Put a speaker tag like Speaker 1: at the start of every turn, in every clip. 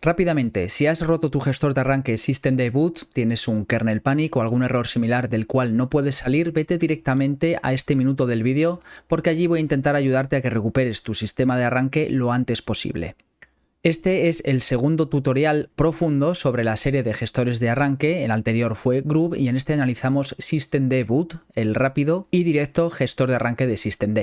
Speaker 1: Rápidamente, si has roto tu gestor de arranque Systemd Boot, tienes un kernel panic o algún error similar del cual no puedes salir, vete directamente a este minuto del vídeo porque allí voy a intentar ayudarte a que recuperes tu sistema de arranque lo antes posible. Este es el segundo tutorial profundo sobre la serie de gestores de arranque. El anterior fue Grub y en este analizamos Systemd Boot, el rápido y directo gestor de arranque de Systemd.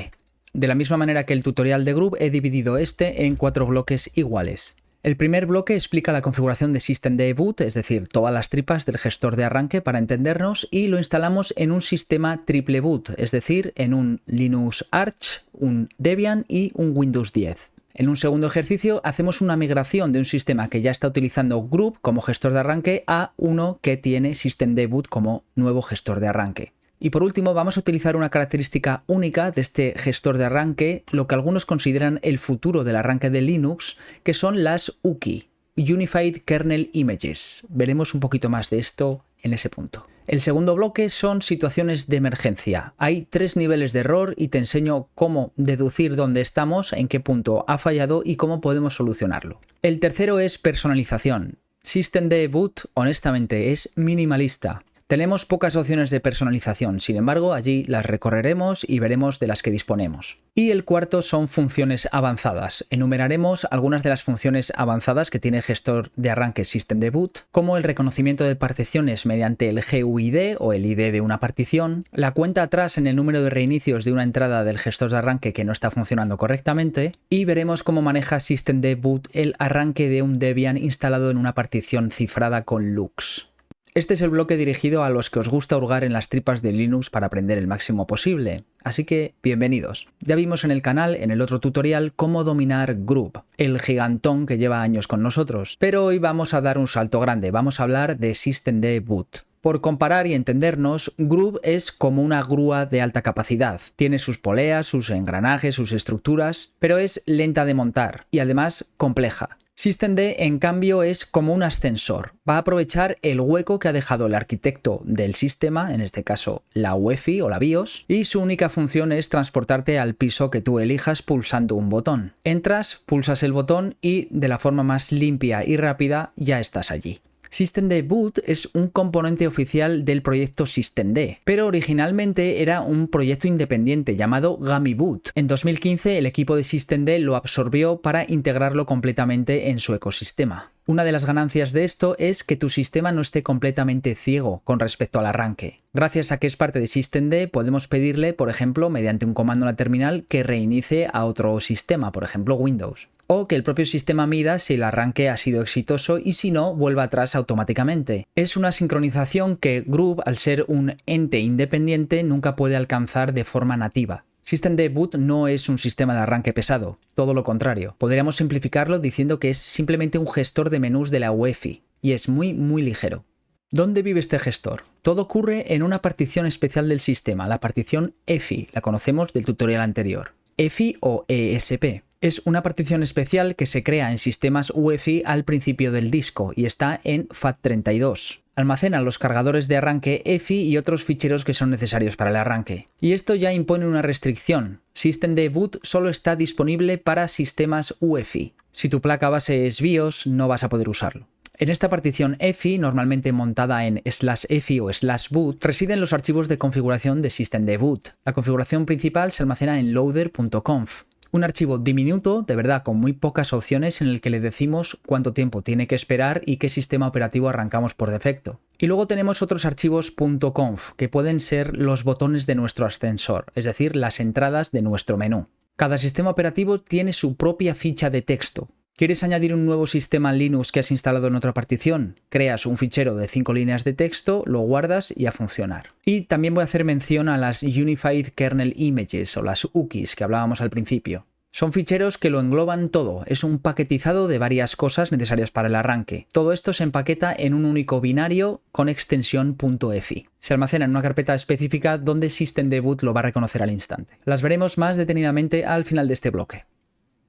Speaker 1: De la misma manera que el tutorial de Grub, he dividido este en 4 bloques iguales. El primer bloque explica la configuración de Systemd Boot, es decir, todas las tripas del gestor de arranque para entendernos, y lo instalamos en un sistema triple boot, es decir, en un Linux Arch, un Debian y un Windows 10. En un segundo ejercicio hacemos una migración de un sistema que ya está utilizando Grub como gestor de arranque a uno que tiene Systemd Boot como nuevo gestor de arranque. Y por último vamos a utilizar una característica única de este gestor de arranque, lo que algunos consideran el futuro del arranque de Linux, que son las UKI, Unified Kernel Images. Veremos un poquito más de esto en ese punto. El segundo bloque son situaciones de emergencia. Hay 3 niveles de error y te enseño cómo deducir dónde estamos, en qué punto ha fallado y cómo podemos solucionarlo. El tercero es personalización. Systemd Boot, honestamente, es minimalista. Tenemos pocas opciones de personalización, sin embargo, allí las recorreremos y veremos de las que disponemos. Y el cuarto son funciones avanzadas. Enumeraremos algunas de las funciones avanzadas que tiene el gestor de arranque Systemd Boot, como el reconocimiento de particiones mediante el GUID o el ID de una partición, la cuenta atrás en el número de reinicios de una entrada del gestor de arranque que no está funcionando correctamente, y veremos cómo maneja Systemd Boot el arranque de un Debian instalado en una partición cifrada con LUKS. Este es el bloque dirigido a los que os gusta hurgar en las tripas de Linux para aprender el máximo posible, así que bienvenidos. Ya vimos en el canal, en el otro tutorial, cómo dominar Grub, el gigantón que lleva años con nosotros, pero hoy vamos a dar un salto grande, vamos a hablar de Systemd Boot. Por comparar y entendernos, Grub es como una grúa de alta capacidad. Tiene sus poleas, sus engranajes, sus estructuras, pero es lenta de montar y además compleja. Systemd, en cambio, es como un ascensor. Va a aprovechar el hueco que ha dejado el arquitecto del sistema, en este caso la UEFI o la BIOS, y su única función es transportarte al piso que tú elijas pulsando un botón. Entras, pulsas el botón y de la forma más limpia y rápida ya estás allí. Systemd Boot es un componente oficial del proyecto Systemd, pero originalmente era un proyecto independiente llamado GummyBoot. En 2015 el equipo de Systemd lo absorbió para integrarlo completamente en su ecosistema. Una de las ganancias de esto es que tu sistema no esté completamente ciego con respecto al arranque. Gracias a que es parte de Systemd, podemos pedirle, por ejemplo, mediante un comando en la terminal, que reinicie a otro sistema, por ejemplo Windows. O que el propio sistema mida si el arranque ha sido exitoso y si no, vuelva atrás automáticamente. Es una sincronización que Grub, al ser un ente independiente, nunca puede alcanzar de forma nativa. Systemd Boot no es un sistema de arranque pesado, todo lo contrario. Podríamos simplificarlo diciendo que es simplemente un gestor de menús de la UEFI, y es muy ligero. ¿Dónde vive este gestor? Todo ocurre en una partición especial del sistema, la partición EFI, la conocemos del tutorial anterior. EFI o ESP. Es una partición especial que se crea en sistemas UEFI al principio del disco y está en FAT32. Almacena los cargadores de arranque EFI y otros ficheros que son necesarios para el arranque. Y esto ya impone una restricción. Systemd Boot solo está disponible para sistemas UEFI. Si tu placa base es BIOS, no vas a poder usarlo. En esta partición EFI, normalmente montada en /EFI o /boot, residen los archivos de configuración de Systemd Boot. La configuración principal se almacena en loader.conf. Un archivo diminuto, de verdad con muy pocas opciones, en el que le decimos cuánto tiempo tiene que esperar y qué sistema operativo arrancamos por defecto. Y luego tenemos otros archivos .conf, que pueden ser los botones de nuestro ascensor, es decir, las entradas de nuestro menú. Cada sistema operativo tiene su propia ficha de texto. ¿Quieres añadir un nuevo sistema Linux que has instalado en otra partición? Creas un fichero de 5 líneas de texto, lo guardas y a funcionar. Y también voy a hacer mención a las Unified Kernel Images o las UKIs que hablábamos al principio. Son ficheros que lo engloban todo, es un paquetizado de varias cosas necesarias para el arranque. Todo esto se empaqueta en un único binario con extensión .efi. Se almacena en una carpeta específica donde Systemd Boot lo va a reconocer al instante. Las veremos más detenidamente al final de este bloque.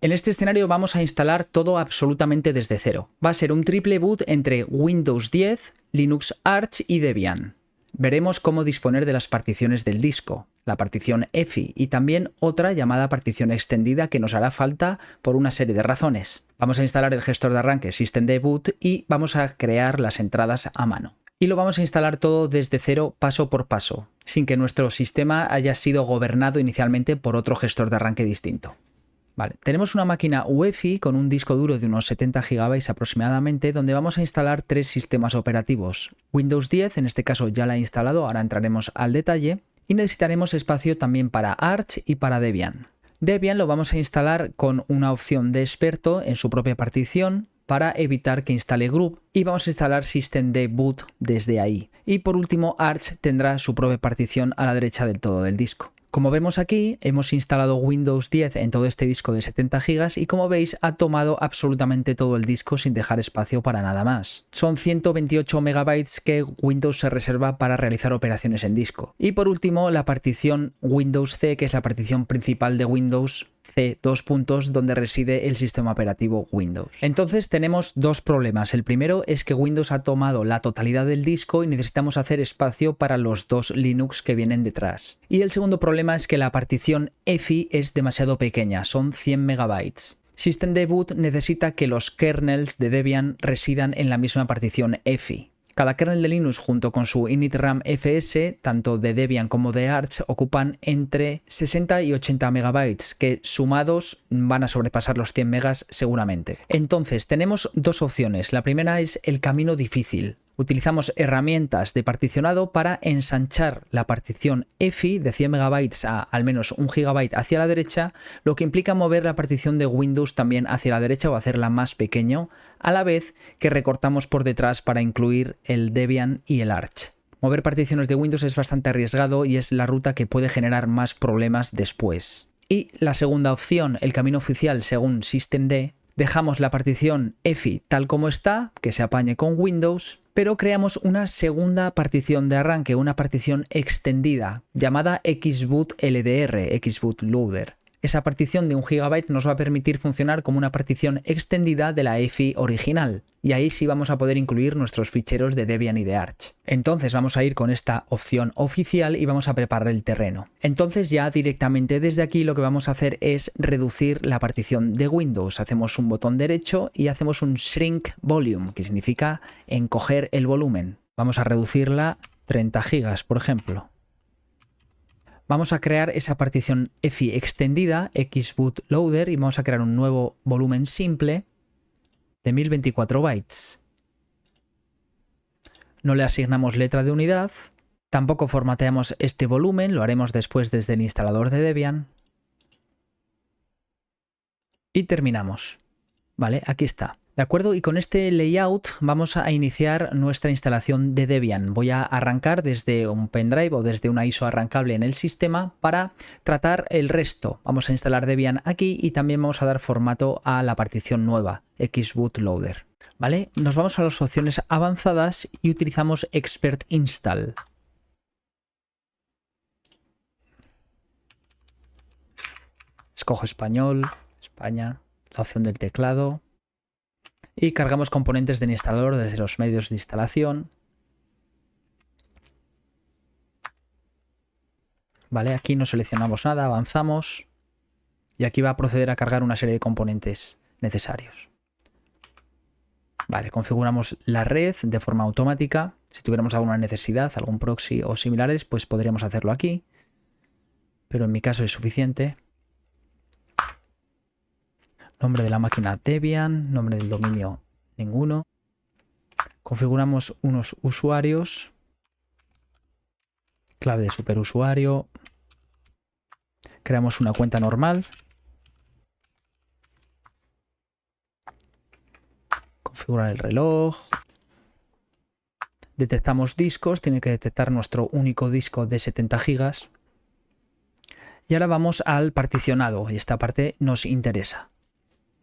Speaker 1: En este escenario vamos a instalar todo absolutamente desde cero. Va a ser un triple boot entre Windows 10, Linux Arch y Debian. Veremos cómo disponer de las particiones del disco. la partición EFI, y también otra llamada partición extendida que nos hará falta por una serie de razones. Vamos a instalar el gestor de arranque Systemd Boot y vamos a crear las entradas a mano. Y lo vamos a instalar todo desde cero, paso por paso, sin que nuestro sistema haya sido gobernado inicialmente por otro gestor de arranque distinto. Vale, tenemos una máquina UEFI con un disco duro de unos 70 GB aproximadamente, donde vamos a instalar 3 sistemas operativos. Windows 10, en este caso ya la he instalado, ahora entraremos al detalle. Y necesitaremos espacio también para Arch y para Debian. Debian lo vamos a instalar con una opción de experto en su propia partición para evitar que instale Group, y vamos a instalar Systemd Boot desde ahí. Y por último, Arch tendrá su propia partición a la derecha del todo del disco. Como vemos aquí, hemos instalado Windows 10 en todo este disco de 70 GB y como veis ha tomado absolutamente todo el disco sin dejar espacio para nada más. Son 128 MB que Windows se reserva para realizar operaciones en disco. Y por último, la partición Windows C, que es la partición principal de Windows C, donde reside el sistema operativo Windows. Entonces tenemos dos problemas. El primero es que Windows ha tomado la totalidad del disco y necesitamos hacer espacio para los dos Linux que vienen detrás. Y el segundo problema es que la partición EFI es demasiado pequeña, son 100 MB. Systemd Boot necesita que los kernels de Debian residan en la misma partición EFI. Cada kernel de Linux junto con su initram fs, tanto de Debian como de Arch, ocupan entre 60 y 80 MB, que sumados van a sobrepasar los 100 MB seguramente. Entonces tenemos dos opciones. La primera es el camino difícil. Utilizamos herramientas de particionado para ensanchar la partición EFI de 100 MB a al menos 1 GB hacia la derecha, lo que implica mover la partición de Windows también hacia la derecha o hacerla más pequeño, a la vez que recortamos por detrás para incluir el Debian y el Arch. Mover particiones de Windows es bastante arriesgado y es la ruta que puede generar más problemas después. Y la segunda opción, el camino oficial según Systemd, dejamos la partición EFI tal como está, que se apañe con Windows, pero creamos una segunda partición de arranque, una partición extendida, llamada Xboot LDR, Xboot Loader. Esa partición de 1 GB nos va a permitir funcionar como una partición extendida de la EFI original, y ahí sí vamos a poder incluir nuestros ficheros de Debian y de Arch. Entonces vamos a ir con esta opción oficial y vamos a preparar el terreno. Entonces ya directamente desde aquí lo que vamos a hacer es reducir la partición de Windows. Hacemos un botón derecho y hacemos un Shrink Volume, que significa encoger el volumen. Vamos a reducirla 30 GB, por ejemplo. Vamos a crear esa partición EFI extendida, Xboot Loader, y vamos a crear un nuevo volumen simple de 1024 bytes. No le asignamos letra de unidad, tampoco formateamos este volumen, lo haremos después desde el instalador de Debian. Y terminamos. Vale, aquí está. ¿De acuerdo? Y con este layout vamos a iniciar nuestra instalación de Debian. Voy a arrancar desde un pendrive o desde una ISO arrancable en el sistema para tratar el resto. Vamos a instalar Debian aquí y también vamos a dar formato a la partición nueva, Xboot Loader. ¿Vale? Nos vamos a las opciones avanzadas y utilizamos Expert Install. Escojo español, España, la opción del teclado. Y cargamos componentes del instalador desde los medios de instalación. Vale, aquí no seleccionamos nada, avanzamos. Y aquí va a proceder a cargar una serie de componentes necesarios. Vale, configuramos la red de forma automática. Si tuviéramos alguna necesidad, algún proxy o similares, pues podríamos hacerlo aquí. Pero en mi caso es suficiente. Nombre de la máquina Debian, nombre del dominio ninguno. Configuramos unos usuarios, clave de superusuario. Creamos una cuenta normal. Configurar el reloj. Detectamos discos, tiene que detectar nuestro único disco de 70 GB. Y ahora vamos al particionado y esta parte nos interesa.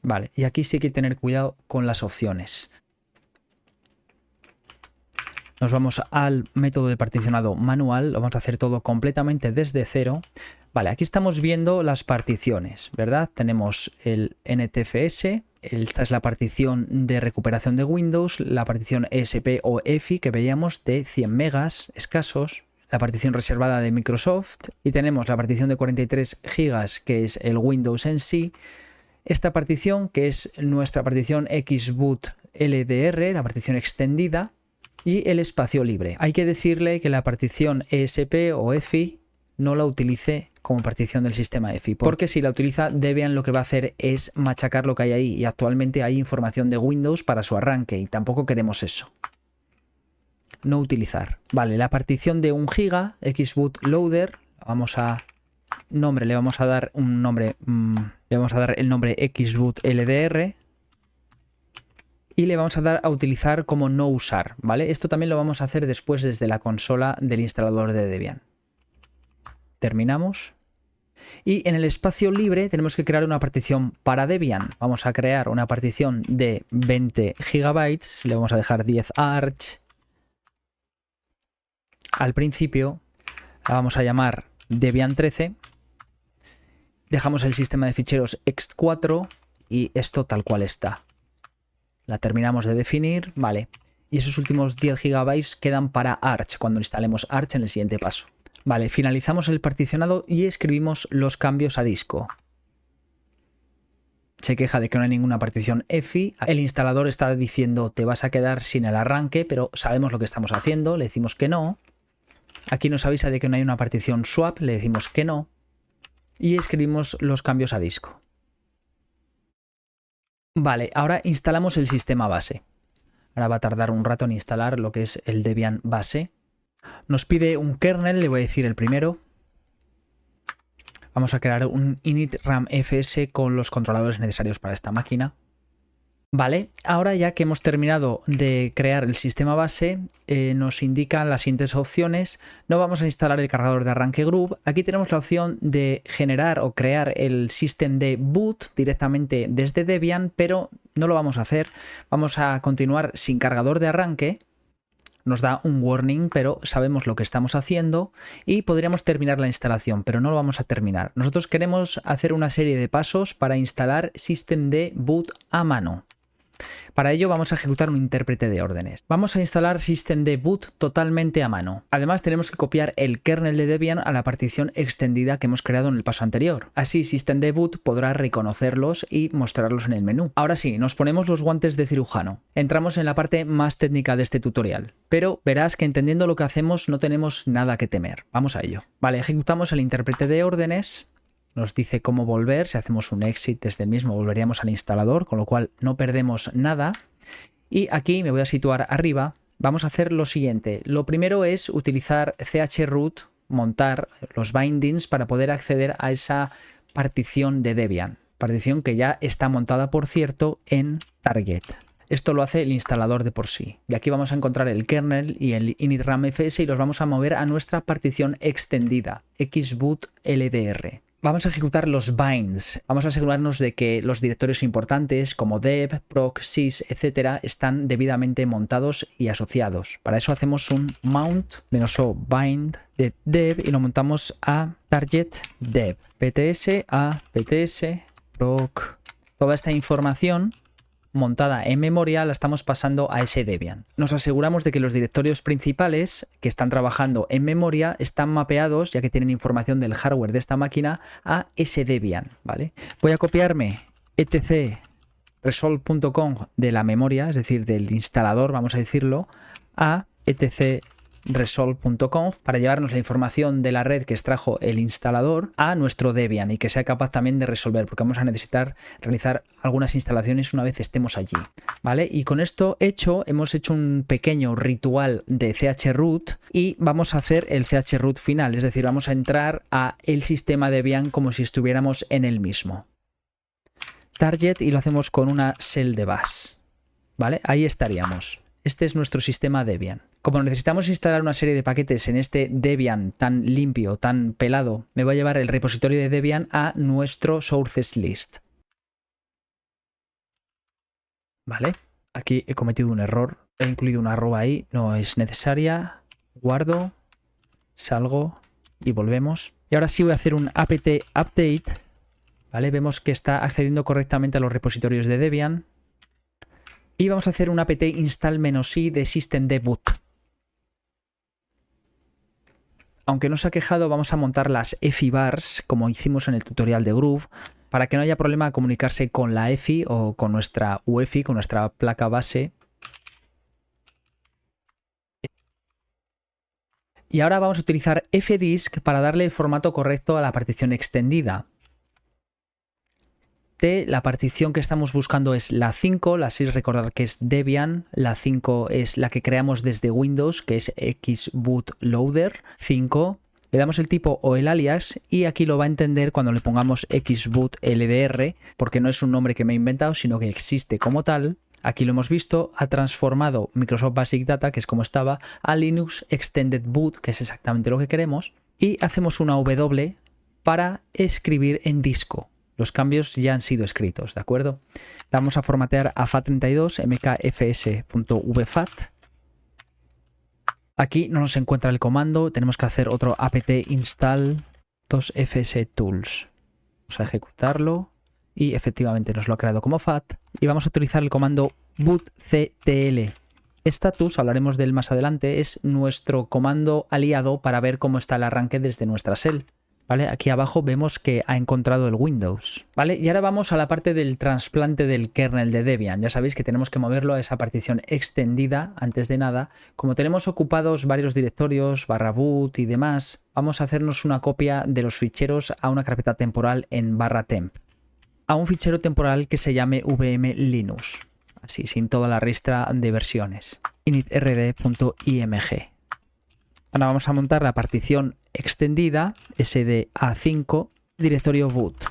Speaker 1: Vale, y aquí sí hay que tener cuidado con las opciones. Nos vamos al método de particionado manual, lo vamos a hacer todo completamente desde cero. Vale, aquí estamos viendo las particiones, ¿verdad? Tenemos el NTFS, esta es la partición de recuperación de Windows, la partición ESP o EFI que veíamos de 100 megas escasos, la partición reservada de Microsoft, y tenemos la partición de 43 GB, que es el Windows en sí, esta partición, que es nuestra partición Xboot LDR, la partición extendida, y el espacio libre. Hay que decirle que la partición ESP o EFI no la utilice como partición del sistema EFI, porque si la utiliza, Debian lo que va a hacer es machacar lo que hay ahí, y actualmente hay información de Windows para su arranque y tampoco queremos eso. No utilizar. Vale, la partición de 1 GB, Xboot Loader, vamos a nombre, le vamos a dar un nombre, le vamos a dar el nombre Xboot LDR y le vamos a dar a utilizar como no usar, ¿vale? Esto también lo vamos a hacer después desde la consola del instalador de Debian. Terminamos. Y en el espacio libre tenemos que crear una partición para Debian. Vamos a crear una partición de 20 GB, le vamos a dejar 10 arch. Al principio la vamos a llamar Debian 13. Dejamos el sistema de ficheros ext4 y esto tal cual está. La terminamos de definir, vale. Y esos últimos 10 GB quedan para Arch, cuando instalemos Arch en el siguiente paso. Vale, finalizamos el particionado y escribimos los cambios a disco. Se queja de que no hay ninguna partición EFI. El instalador está diciendo te vas a quedar sin el arranque, pero sabemos lo que estamos haciendo, le decimos que no. Aquí nos avisa de que no hay una partición swap, le decimos que no. Y escribimos los cambios a disco. Vale, ahora instalamos el sistema base. Ahora va a tardar un rato en instalar lo que es el Debian base. Nos pide un kernel, le voy a decir el primero. Vamos a crear un init RAM FS con los controladores necesarios para esta máquina. Vale, ahora ya que hemos terminado de crear el sistema base, nos indican las siguientes opciones. No vamos a instalar el cargador de arranque Groove. Aquí tenemos la opción de generar o crear el system de boot directamente desde Debian, pero no lo vamos a hacer. Vamos a continuar sin cargador de arranque. Nos da un warning, pero sabemos lo que estamos haciendo y podríamos terminar la instalación, pero no lo vamos a terminar. Nosotros queremos hacer una serie de pasos para instalar systemd boot a mano. Para ello vamos a ejecutar un intérprete de órdenes. Vamos a instalar systemd boot totalmente a mano. Además tenemos que copiar el kernel de Debian a la partición extendida que hemos creado en el paso anterior. Así systemd boot podrá reconocerlos y mostrarlos en el menú. Ahora sí, nos ponemos los guantes de cirujano. Entramos en la parte más técnica de este tutorial, pero verás que entendiendo lo que hacemos no tenemos nada que temer. Vamos a ello. Vale, ejecutamos el intérprete de órdenes. Nos dice cómo volver, si hacemos un exit desde el mismo volveríamos al instalador, con lo cual no perdemos nada. Y aquí me voy a situar arriba, vamos a hacer lo siguiente. Lo primero es utilizar chroot, montar los bindings para poder acceder a esa partición de Debian. Partición que ya está montada, por cierto, en Target. Esto lo hace el instalador de por sí. Y aquí vamos a encontrar el kernel y el init RAM FS y los vamos a mover a nuestra partición extendida, Xboot LDR. Vamos a ejecutar los binds. Vamos a asegurarnos de que los directorios importantes como dev, proc, sys, etc. están debidamente montados y asociados. Para eso hacemos un mount -o bind de dev y lo montamos a target dev. pts a pts proc. Toda esta información montada en memoria la estamos pasando a ese Debian. Nos aseguramos de que los directorios principales que están trabajando en memoria están mapeados, ya que tienen información del hardware de esta máquina, a ese Debian, ¿vale? Voy a copiarme etc resolve.conf de la memoria, es decir, del instalador, vamos a decirlo, a etc resolve.conf para llevarnos la información de la red que extrajo el instalador a nuestro Debian y que sea capaz también de resolver, porque vamos a necesitar realizar algunas instalaciones una vez estemos allí, ¿vale? Y con esto hecho, hemos hecho un pequeño ritual de chroot y vamos a hacer el chroot final, es decir, vamos a entrar a el sistema Debian como si estuviéramos en el mismo. Target y lo hacemos con una shell de bash, ¿vale? Ahí estaríamos. Este es nuestro sistema Debian. Como necesitamos instalar una serie de paquetes en este Debian tan limpio, tan pelado, me voy a llevar el repositorio de Debian a nuestro sources list. Vale, aquí he cometido un error. He incluido una arroba ahí, no es necesaria. Guardo, salgo y volvemos. Y ahora sí voy a hacer un apt update. Vale, vemos que está accediendo correctamente a los repositorios de Debian. Y vamos a hacer un apt install -i de systemd boot. Aunque no se ha quejado, vamos a montar las EFI bars como hicimos en el tutorial de Groove para que no haya problema a comunicarse con la EFI o con nuestra UEFI, con nuestra placa base. Y ahora vamos a utilizar fdisk para darle el formato correcto a la partición extendida. La partición que estamos buscando es la 5, la 6 recordar que es Debian, la 5 es la que creamos desde Windows, que es xbootloader 5. Le damos el tipo o el alias y aquí lo va a entender cuando le pongamos xbootldr, porque no es un nombre que me he inventado, sino que existe como tal. Aquí lo hemos visto, ha transformado Microsoft Basic Data, que es como estaba, a Linux Extended Boot, que es exactamente lo que queremos, y hacemos una W para escribir en disco. Los cambios ya han sido escritos, ¿de acuerdo? Vamos a formatear a FAT32 mkfs.vfat. Aquí no nos encuentra el comando, tenemos que hacer otro apt install 2fstools. Vamos a ejecutarlo y efectivamente nos lo ha creado como FAT. Y vamos a utilizar el comando bootctl. Status, hablaremos de él más adelante, es nuestro comando aliado para ver cómo está el arranque desde nuestra shell. ¿Vale? Aquí abajo vemos que ha encontrado el Windows. ¿Vale? Y ahora vamos a la parte del trasplante del kernel de Debian. Ya sabéis que tenemos que moverlo a esa partición extendida antes de nada. Como tenemos ocupados varios directorios, /boot y demás, vamos a hacernos una copia de los ficheros a una carpeta temporal en /temp. A un fichero temporal que se llame vmlinux. Así, sin toda la ristra de versiones. initrd.img. Ahora vamos a montar la partición extendida sda5 directorio boot.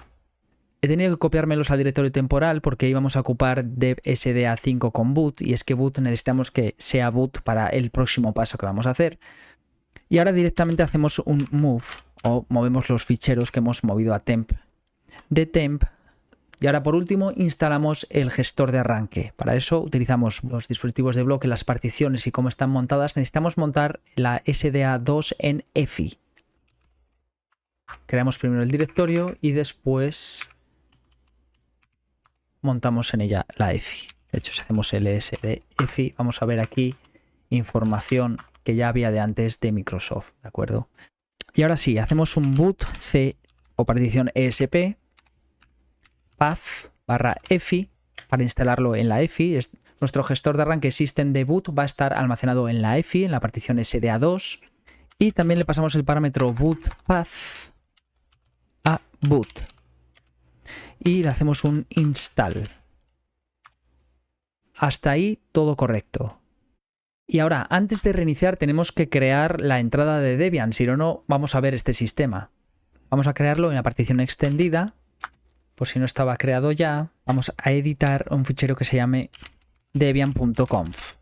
Speaker 1: He tenido que copiármelos al directorio temporal porque íbamos a ocupar dev sda5 con boot y es que boot necesitamos que sea boot para el próximo paso que vamos a hacer. Y ahora directamente hacemos un move o movemos los ficheros que hemos movido a temp de temp. Y ahora por último instalamos el gestor de arranque. Para eso utilizamos los dispositivos de bloque, las particiones y cómo están montadas. Necesitamos montar la SDA2 en EFI. Creamos primero el directorio y después montamos en ella la EFI. De hecho, si hacemos ls de EFI, vamos a ver aquí información que ya había de antes de Microsoft, ¿de acuerdo? Y ahora sí, hacemos un boot c o partición ESP path/EFI para instalarlo en la EFI. Nuestro gestor de arranque system de boot va a estar almacenado en la EFI, en la partición SDA2. Y también le pasamos el parámetro boot path a boot. Y le hacemos un install. Hasta ahí todo correcto. Y ahora, antes de reiniciar, tenemos que crear la entrada de Debian, si no vamos a ver este sistema. Vamos a crearlo en la partición extendida. Por si no estaba creado ya, vamos a editar un fichero que se llame debian.conf.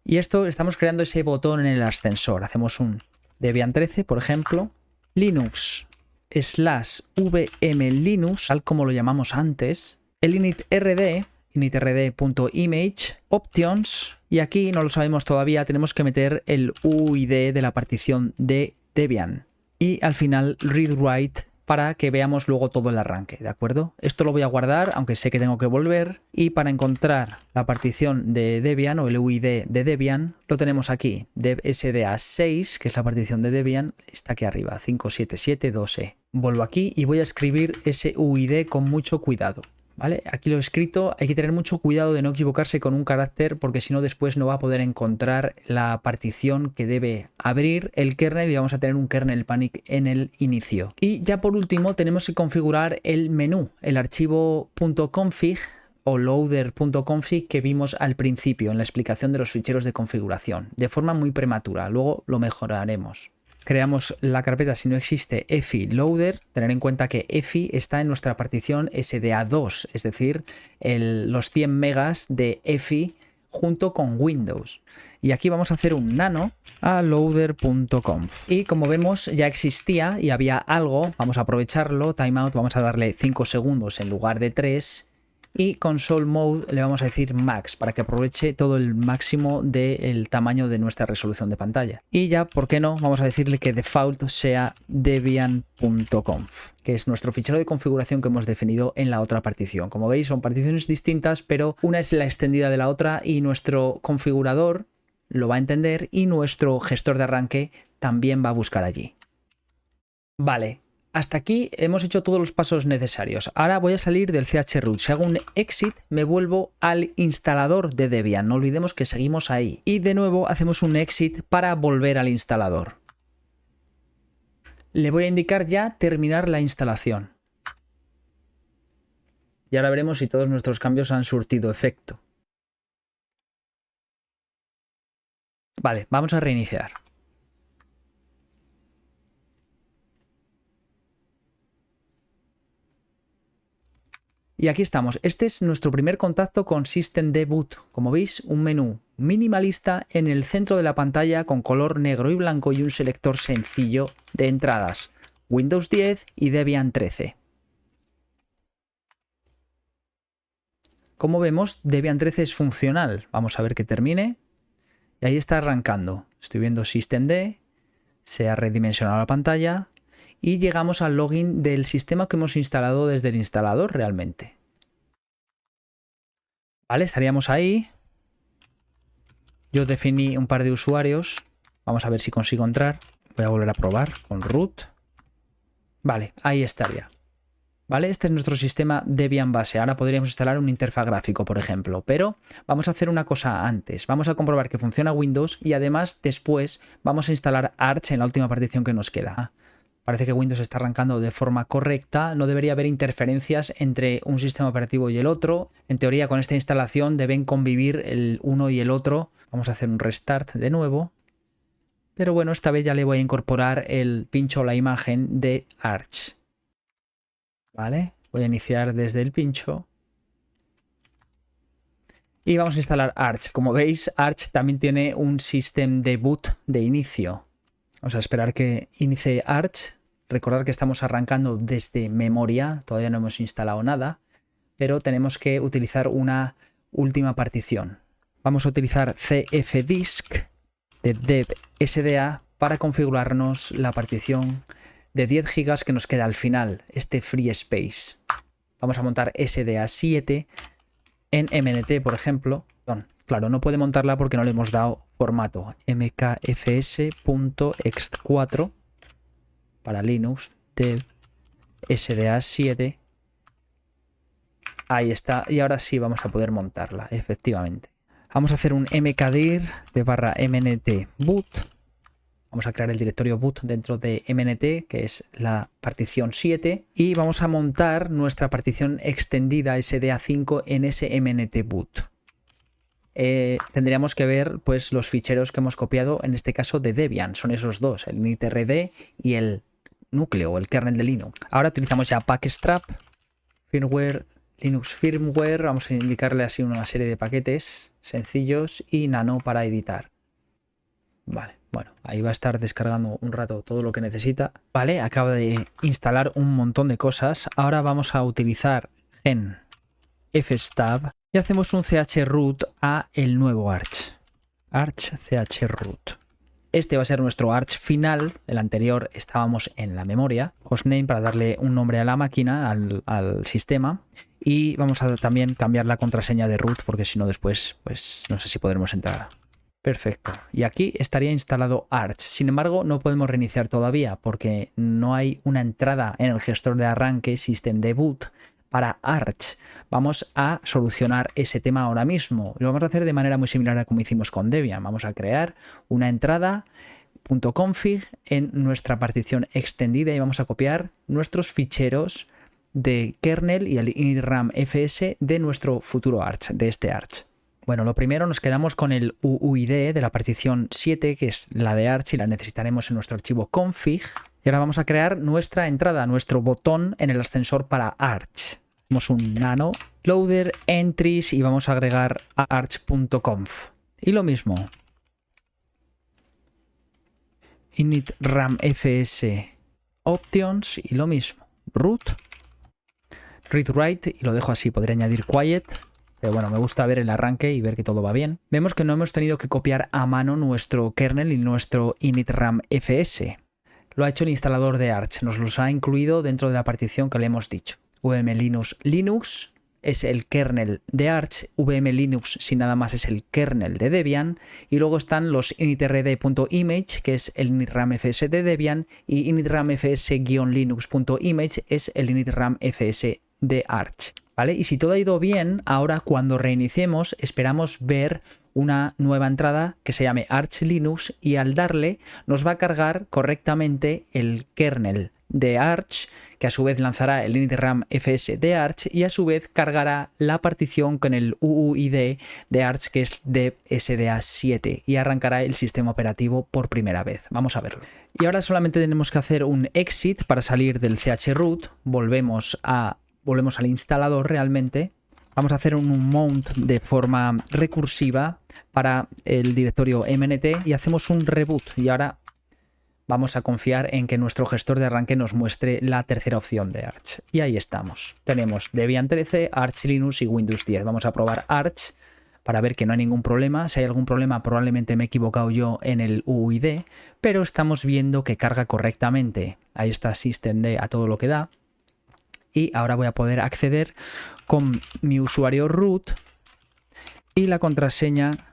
Speaker 1: Y esto estamos creando ese botón en el ascensor. Hacemos un Debian 13, por ejemplo, Linux/vmlinux, tal como lo llamamos antes, el initrd, initrd.image, options, y aquí no lo sabemos todavía, tenemos que meter el UID de la partición de Debian. Y al final read-write para que veamos luego todo el arranque, ¿de acuerdo? Esto lo voy a guardar, aunque sé que tengo que volver, y para encontrar la partición de Debian o el UID de Debian, lo tenemos aquí, dev sda6, que es la partición de Debian, está aquí arriba, 577.2e. Vuelvo aquí y voy a escribir ese UID con mucho cuidado. ¿Vale? Aquí lo he escrito, hay que tener mucho cuidado de no equivocarse con un carácter porque si no después no va a poder encontrar la partición que debe abrir el kernel y vamos a tener un kernel panic en el inicio. Y ya por último tenemos que configurar el menú, el archivo .config o loader.config que vimos al principio en la explicación de los ficheros de configuración, de forma muy prematura, luego lo mejoraremos. Creamos la carpeta si no existe EFI loader, tener en cuenta que EFI está en nuestra partición SDA2, es decir, los 100 megas de EFI junto con Windows. Y aquí vamos a hacer un nano a loader.conf. Y como vemos ya existía y había algo, vamos a aprovecharlo, timeout, vamos a darle 5 segundos en lugar de 3. Y console mode le vamos a decir max para que aproveche todo el máximo del tamaño de nuestra resolución de pantalla. Y ya, ¿por qué no? Vamos a decirle que default sea debian.conf, que es nuestro fichero de configuración que hemos definido en la otra partición. Como veis, son particiones distintas, pero una es la extendida de la otra y nuestro configurador lo va a entender y nuestro gestor de arranque también va a buscar allí. Vale, hasta aquí hemos hecho todos los pasos necesarios. Ahora voy a salir del chroot. Si hago un exit, me vuelvo al instalador de Debian. No olvidemos que seguimos ahí. Y de nuevo hacemos un exit para volver al instalador. Le voy a indicar ya terminar la instalación. Y ahora veremos si todos nuestros cambios han surtido efecto. Vale, vamos a reiniciar. Y aquí estamos. Este es nuestro primer contacto con systemd boot. Como veis, un menú minimalista en el centro de la pantalla con color negro y blanco y un selector sencillo de entradas. Windows 10 y Debian 13. Como vemos, Debian 13 es funcional. Vamos a ver que termine. Y ahí está arrancando. Estoy viendo systemd. Se ha redimensionado la pantalla. Y llegamos al login del sistema que hemos instalado desde el instalador realmente. Vale, estaríamos ahí. Yo definí un par de usuarios. Vamos a ver si consigo entrar. Voy a volver a probar con root. Vale, ahí estaría. Vale, este es nuestro sistema Debian base. Ahora podríamos instalar un interfaz gráfico, por ejemplo. Pero vamos a hacer una cosa antes. Vamos a comprobar que funciona Windows y además después vamos a instalar Arch en la última partición que nos queda. Parece que Windows está arrancando de forma correcta, no debería haber interferencias entre un sistema operativo y el otro. En teoría, con esta instalación deben convivir el uno y el otro. Vamos a hacer un restart de nuevo. Pero bueno, esta vez ya le voy a incorporar el pincho o la imagen de Arch. Vale, voy a iniciar desde el pincho. Y vamos a instalar Arch. Como veis, Arch también tiene un systemd boot de inicio. Vamos a esperar que inicie Arch. Recordad que estamos arrancando desde memoria, todavía no hemos instalado nada, pero tenemos que utilizar una última partición. Vamos a utilizar cfdisk de dev sda para configurarnos la partición de 10 GB que nos queda al final, este free space. Vamos a montar SDA7 en MNT, por ejemplo. Claro, no puede montarla porque no le hemos dado formato. mkfs.ext4 para Linux, dev SDA7. Ahí está. Y ahora sí vamos a poder montarla, efectivamente. Vamos a hacer un mkdir de /mnt boot. Vamos a crear el directorio boot dentro de mnt, que es la partición 7. Y vamos a montar nuestra partición extendida SDA5 en ese mnt boot. Tendríamos que ver pues los ficheros que hemos copiado, en este caso de Debian, son esos dos, el initrd y el núcleo o el kernel de Linux. Ahora utilizamos ya packstrap, firmware, Linux firmware, vamos a indicarle así una serie de paquetes sencillos y nano para editar. Vale, bueno, ahí va a estar descargando un rato todo lo que necesita. Vale, acaba de instalar un montón de cosas. Ahora vamos a utilizar gen fstab y hacemos un chroot a el nuevo Arch. Arch chroot. Este va a ser nuestro Arch final. El anterior estábamos en la memoria. Hostname para darle un nombre a la máquina, al sistema. Y vamos a también cambiar la contraseña de root porque si no después pues no sé si podremos entrar. Perfecto. Y aquí estaría instalado Arch. Sin embargo, no podemos reiniciar todavía porque no hay una entrada en el gestor de arranque systemd boot para Arch. Vamos a solucionar ese tema ahora mismo. Lo vamos a hacer de manera muy similar a como hicimos con Debian. Vamos a crear una entrada .config en nuestra partición extendida y vamos a copiar nuestros ficheros de kernel y el initramfs de nuestro futuro Arch, de este Arch. Bueno, lo primero nos quedamos con el UUID de la partición 7, que es la de Arch y la necesitaremos en nuestro archivo config. Y ahora vamos a crear nuestra entrada, nuestro botón en el ascensor para Arch. Hacemos un nano loader entries y vamos a agregar a arch.conf. Y lo mismo. initramfs options y lo mismo. Root. Read write y lo dejo así, podría añadir quiet. Pero bueno, me gusta ver el arranque y ver que todo va bien. Vemos que no hemos tenido que copiar a mano nuestro kernel y nuestro initramfs. Lo ha hecho el instalador de Arch, nos los ha incluido dentro de la partición que le hemos dicho. vmlinux linux es el kernel de Arch, VM Linux sin nada más es el kernel de Debian, y luego están los initrd.image, que es el initramfs de Debian, y initramfs-linux.image es el initramfs de Arch, ¿vale? Y si todo ha ido bien, ahora cuando reiniciemos esperamos ver una nueva entrada que se llame Arch Linux, y al darle nos va a cargar correctamente el kernel de Arch, que a su vez lanzará el initramfs de Arch y a su vez cargará la partición con el UUID de Arch, que es debsda7, y arrancará el sistema operativo por primera vez. Vamos a verlo. Y ahora solamente tenemos que hacer un exit para salir del chroot, volvemos al instalador realmente. Vamos a hacer un mount de forma recursiva para el directorio mnt y hacemos un reboot. Y ahora vamos a confiar en que nuestro gestor de arranque nos muestre la tercera opción de Arch. Y ahí estamos. Tenemos Debian 13, Arch Linux y Windows 10. Vamos a probar Arch para ver que no hay ningún problema. Si hay algún problema, probablemente me he equivocado yo en el UUID, pero estamos viendo que carga correctamente. Ahí está systemd a todo lo que da. Y ahora voy a poder acceder con mi usuario root y la contraseña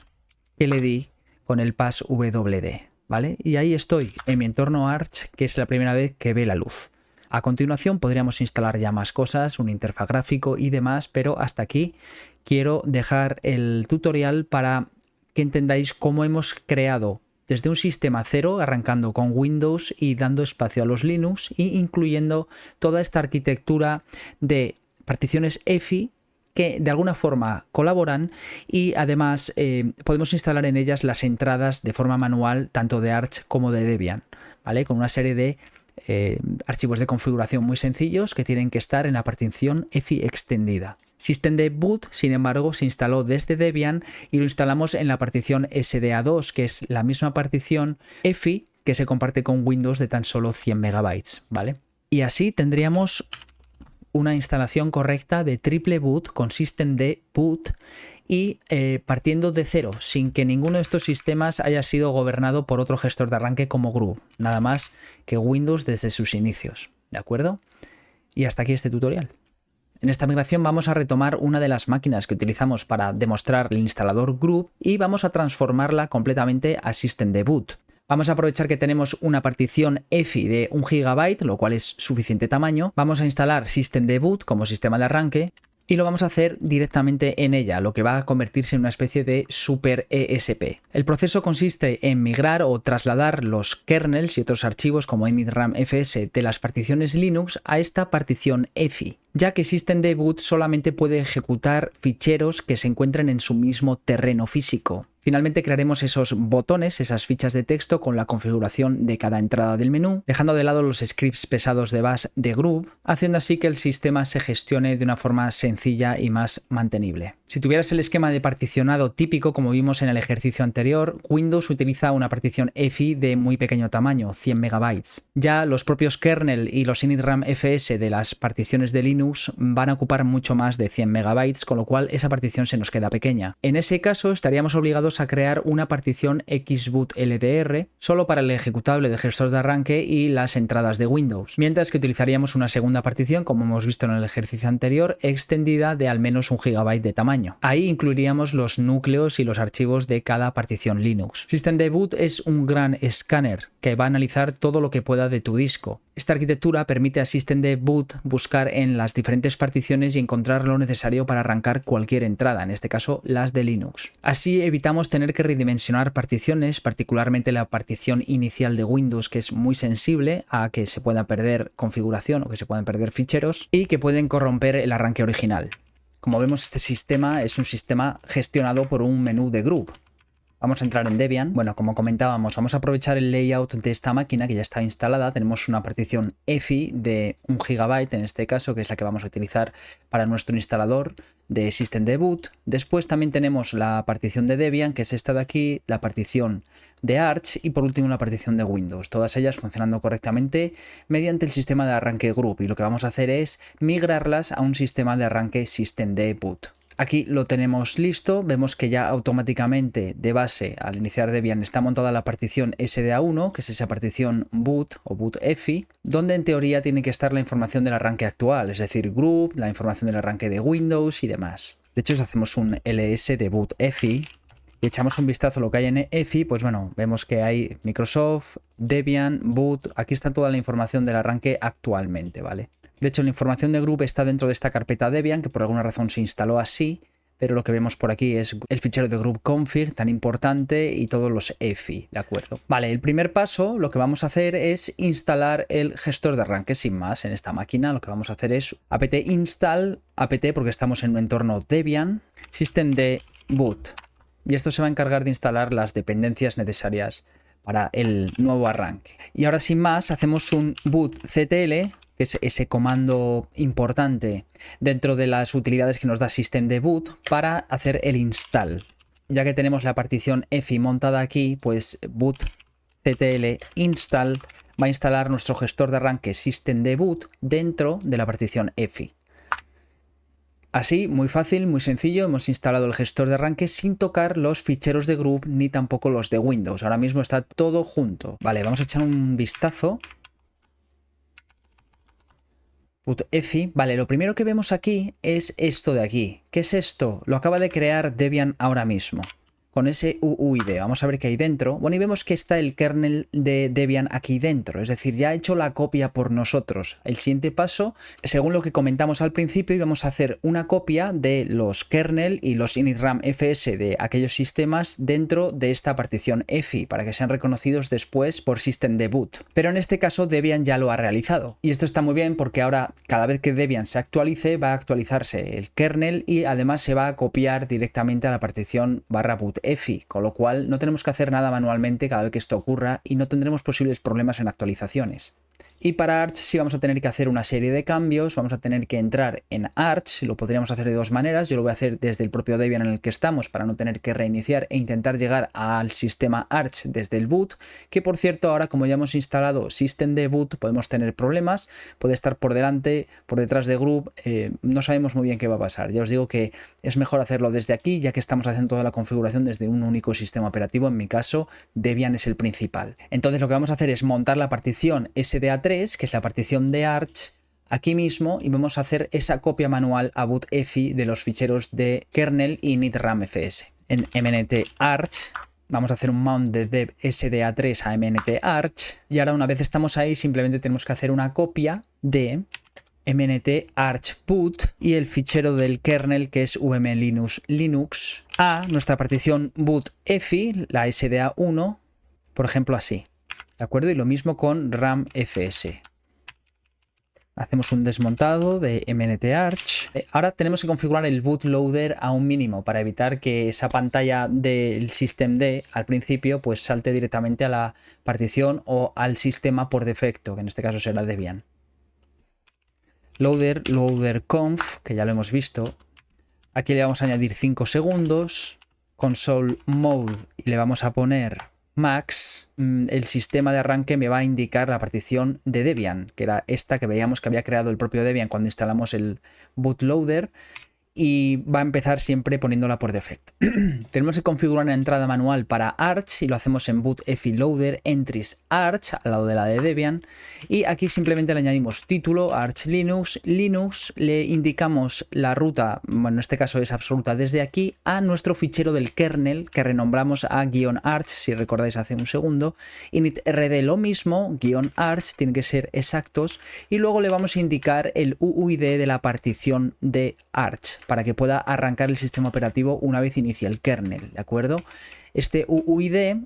Speaker 1: que le di con el passwd, ¿vale? Y ahí estoy en mi entorno Arch, que es la primera vez que ve la luz. A continuación podríamos instalar ya más cosas, un interfaz gráfico y demás, pero hasta aquí quiero dejar el tutorial para que entendáis cómo hemos creado desde un sistema cero, arrancando con Windows y dando espacio a los Linux, e incluyendo toda esta arquitectura de particiones EFI que de alguna forma colaboran, y además podemos instalar en ellas las entradas de forma manual tanto de Arch como de Debian, ¿vale? Con una serie de archivos de configuración muy sencillos que tienen que estar en la partición EFI extendida. Systemd-boot, sin embargo, se instaló desde Debian y lo instalamos en la partición SDA2, que es la misma partición EFI que se comparte con Windows de tan solo 100 MB, ¿vale? Y así tendríamos una instalación correcta de triple boot con Systemd-boot y partiendo de cero, sin que ninguno de estos sistemas haya sido gobernado por otro gestor de arranque como Groove, nada más que Windows desde sus inicios, ¿de acuerdo? Y hasta aquí este tutorial. En esta migración vamos a retomar una de las máquinas que utilizamos para demostrar el instalador Groove y vamos a transformarla completamente a Systemd-boot. Vamos a aprovechar que tenemos una partición EFI de 1 GB, lo cual es suficiente tamaño. Vamos a instalar Systemd-boot como sistema de arranque y lo vamos a hacer directamente en ella, lo que va a convertirse en una especie de super ESP. El proceso consiste en migrar o trasladar los kernels y otros archivos como initramfs de las particiones Linux a esta partición EFI, ya que Systemd-boot solamente puede ejecutar ficheros que se encuentren en su mismo terreno físico. Finalmente crearemos esos botones, esas fichas de texto con la configuración de cada entrada del menú, dejando de lado los scripts pesados de bash de Groove, haciendo así que el sistema se gestione de una forma sencilla y más mantenible. Si tuvieras el esquema de particionado típico, como vimos en el ejercicio anterior, Windows utiliza una partición EFI de muy pequeño tamaño, 100 MB. Ya los propios kernel y los initramfs de las particiones de Linux van a ocupar mucho más de 100 MB, con lo cual esa partición se nos queda pequeña. En ese caso estaríamos obligados a crear una partición xboot LDR solo para el ejecutable del gestor de arranque y las entradas de Windows, mientras que utilizaríamos una segunda partición, como hemos visto en el ejercicio anterior, extendida de al menos 1 GB de tamaño. Ahí incluiríamos los núcleos y los archivos de cada partición Linux. Systemd-boot es un gran escáner que va a analizar todo lo que pueda de tu disco. Esta arquitectura permite a Systemd-boot buscar en las diferentes particiones y encontrar lo necesario para arrancar cualquier entrada, en este caso las de Linux. Así evitamos tener que redimensionar particiones, particularmente la partición inicial de Windows, que es muy sensible a que se pueda perder configuración o que se puedan perder ficheros y que pueden corromper el arranque original. Como vemos, este sistema es un sistema gestionado por un menú de Groove. Vamos a entrar en Debian. Bueno, como comentábamos, vamos a aprovechar el layout de esta máquina que ya está instalada. Tenemos una partición EFI de 1 GB en este caso, que es la que vamos a utilizar para nuestro instalador de Systemd-boot. Después también tenemos la partición de Debian, que es esta de aquí, la partición de Arch y por último la partición de Windows. Todas ellas funcionando correctamente mediante el sistema de arranque Groove, y lo que vamos a hacer es migrarlas a un sistema de arranque Systemd-boot. Aquí lo tenemos listo, vemos que ya automáticamente de base al iniciar Debian está montada la partición SDA1, que es esa partición boot o bootfi, donde en teoría tiene que estar la información del arranque actual, es decir, group, la información del arranque de Windows y demás. De hecho, si hacemos un ls de bootfi y echamos un vistazo a lo que hay en EFI, pues bueno, vemos que hay Microsoft, Debian, boot, aquí está toda la información del arranque actualmente, ¿vale? De hecho, la información de group está dentro de esta carpeta Debian, que por alguna razón se instaló así, pero lo que vemos por aquí es el fichero de group config, tan importante, y todos los EFI, ¿de acuerdo? Vale, el primer paso, lo que vamos a hacer es instalar el gestor de arranque sin más en esta máquina. Lo que vamos a hacer es apt install, apt porque estamos en un entorno Debian, systemd boot. Y esto se va a encargar de instalar las dependencias necesarias para el nuevo arranque. Y ahora sin más, hacemos un bootctl, que es ese comando importante dentro de las utilidades que nos da systemd boot para hacer el install. Ya que tenemos la partición EFI montada aquí, pues bootctl install va a instalar nuestro gestor de arranque systemd boot dentro de la partición EFI. Así, muy fácil, muy sencillo, hemos instalado el gestor de arranque sin tocar los ficheros de group ni tampoco los de Windows. Ahora mismo está todo junto. Vale, vamos a echar un vistazo. bootfi. Vale, lo primero que vemos aquí es esto de aquí. ¿Qué es esto? Lo acaba de crear Debian ahora mismo, con ese UUID. Vamos a ver qué hay dentro. Bueno, y vemos que está el kernel de Debian aquí dentro, es decir, ya ha hecho la copia por nosotros. El siguiente paso, según lo que comentamos al principio, íbamos a hacer una copia de los kernel y los initram fs de aquellos sistemas dentro de esta partición EFI, para que sean reconocidos después por systemd boot. Pero en este caso Debian ya lo ha realizado. Y esto está muy bien porque ahora, cada vez que Debian se actualice, va a actualizarse el kernel y además se va a copiar directamente a la partición /boot EFI, con lo cual no tenemos que hacer nada manualmente cada vez que esto ocurra y no tendremos posibles problemas en actualizaciones. Y para Arch sí vamos a tener que hacer una serie de cambios, vamos a tener que entrar en Arch, lo podríamos hacer de dos maneras. Yo lo voy a hacer desde el propio Debian en el que estamos para no tener que reiniciar e intentar llegar al sistema Arch desde el boot, que por cierto ahora como ya hemos instalado systemd boot podemos tener problemas, puede estar por delante, por detrás de group, no sabemos muy bien qué va a pasar. Ya os digo que es mejor hacerlo desde aquí, ya que estamos haciendo toda la configuración desde un único sistema operativo. En mi caso Debian es el principal. Entonces lo que vamos a hacer es montar la partición SDA3, que es la partición de Arch, aquí mismo, y vamos a hacer esa copia manual a bootfi de los ficheros de kernel y initramfs. En mnt-arch vamos a hacer un mount de dev sda3 a mnt-arch, y ahora una vez estamos ahí simplemente tenemos que hacer una copia de mnt-arch-boot y el fichero del kernel, que es vmlinux a nuestra partición bootfi, la sda1, por ejemplo así. ¿De acuerdo? Y lo mismo con ramfs. Hacemos un desmontado de mnt-arch. Ahora tenemos que configurar el bootloader a un mínimo para evitar que esa pantalla del systemd al principio pues salte directamente a la partición o al sistema por defecto, que en este caso será Debian. Loader-conf, que ya lo hemos visto. Aquí le vamos a añadir 5 segundos. Console mode y le vamos a poner max. El sistema de arranque me va a indicar la partición de Debian, que era esta que veíamos que había creado el propio Debian cuando instalamos el bootloader, y va a empezar siempre poniéndola por defecto. Tenemos que configurar una entrada manual para Arch y lo hacemos en bootfi loader entries Arch al lado de la de Debian, y aquí simplemente le añadimos título Arch Linux, le indicamos la ruta, bueno, en este caso es absoluta, desde aquí a nuestro fichero del kernel que renombramos a -arch, si recordáis hace un segundo, initrd lo mismo, -arch, tienen que ser exactos, y luego le vamos a indicar el UUID de la partición de Arch para que pueda arrancar el sistema operativo una vez inicie el kernel, ¿de acuerdo? Este UUID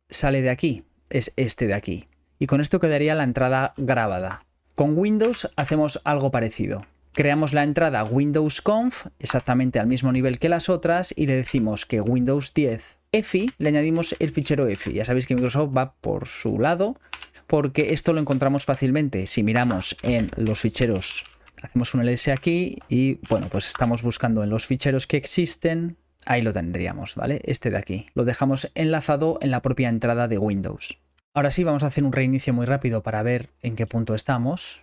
Speaker 1: sale de aquí, es este de aquí, y con esto quedaría la entrada grabada. Con Windows hacemos algo parecido. Creamos la entrada windowsconf exactamente al mismo nivel que las otras y le decimos que Windows 10 EFI, le añadimos el fichero EFI. Ya sabéis que Microsoft va por su lado porque esto lo encontramos fácilmente. Si miramos en los ficheros, hacemos un ls aquí y bueno, pues estamos buscando en los ficheros que existen, ahí lo tendríamos, ¿vale? Este de aquí. Lo dejamos enlazado en la propia entrada de Windows. Ahora sí, vamos a hacer un reinicio muy rápido para ver en qué punto estamos.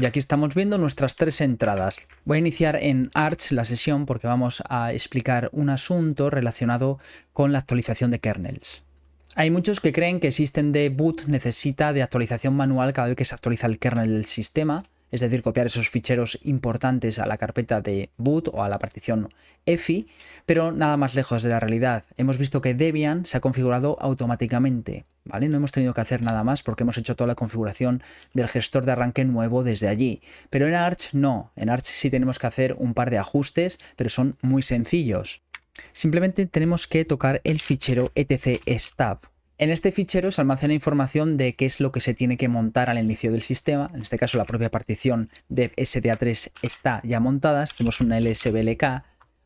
Speaker 1: Y aquí estamos viendo nuestras 3 entradas. Voy a iniciar en Arch la sesión porque vamos a explicar un asunto relacionado con la actualización de kernels. Hay muchos que creen que systemd-boot necesita de actualización manual cada vez que se actualiza el kernel del sistema, es decir, copiar esos ficheros importantes a la carpeta de boot o a la partición EFI, pero nada más lejos de la realidad. Hemos visto que Debian se ha configurado automáticamente, ¿vale? No hemos tenido que hacer nada más porque hemos hecho toda la configuración del gestor de arranque nuevo desde allí. Pero en Arch no, en Arch sí tenemos que hacer un par de ajustes, pero son muy sencillos. Simplemente tenemos que tocar el fichero etc-stab. En este fichero se almacena información de qué es lo que se tiene que montar al inicio del sistema. En este caso la propia partición de SDA3 está ya montada. Tenemos una LSBLK,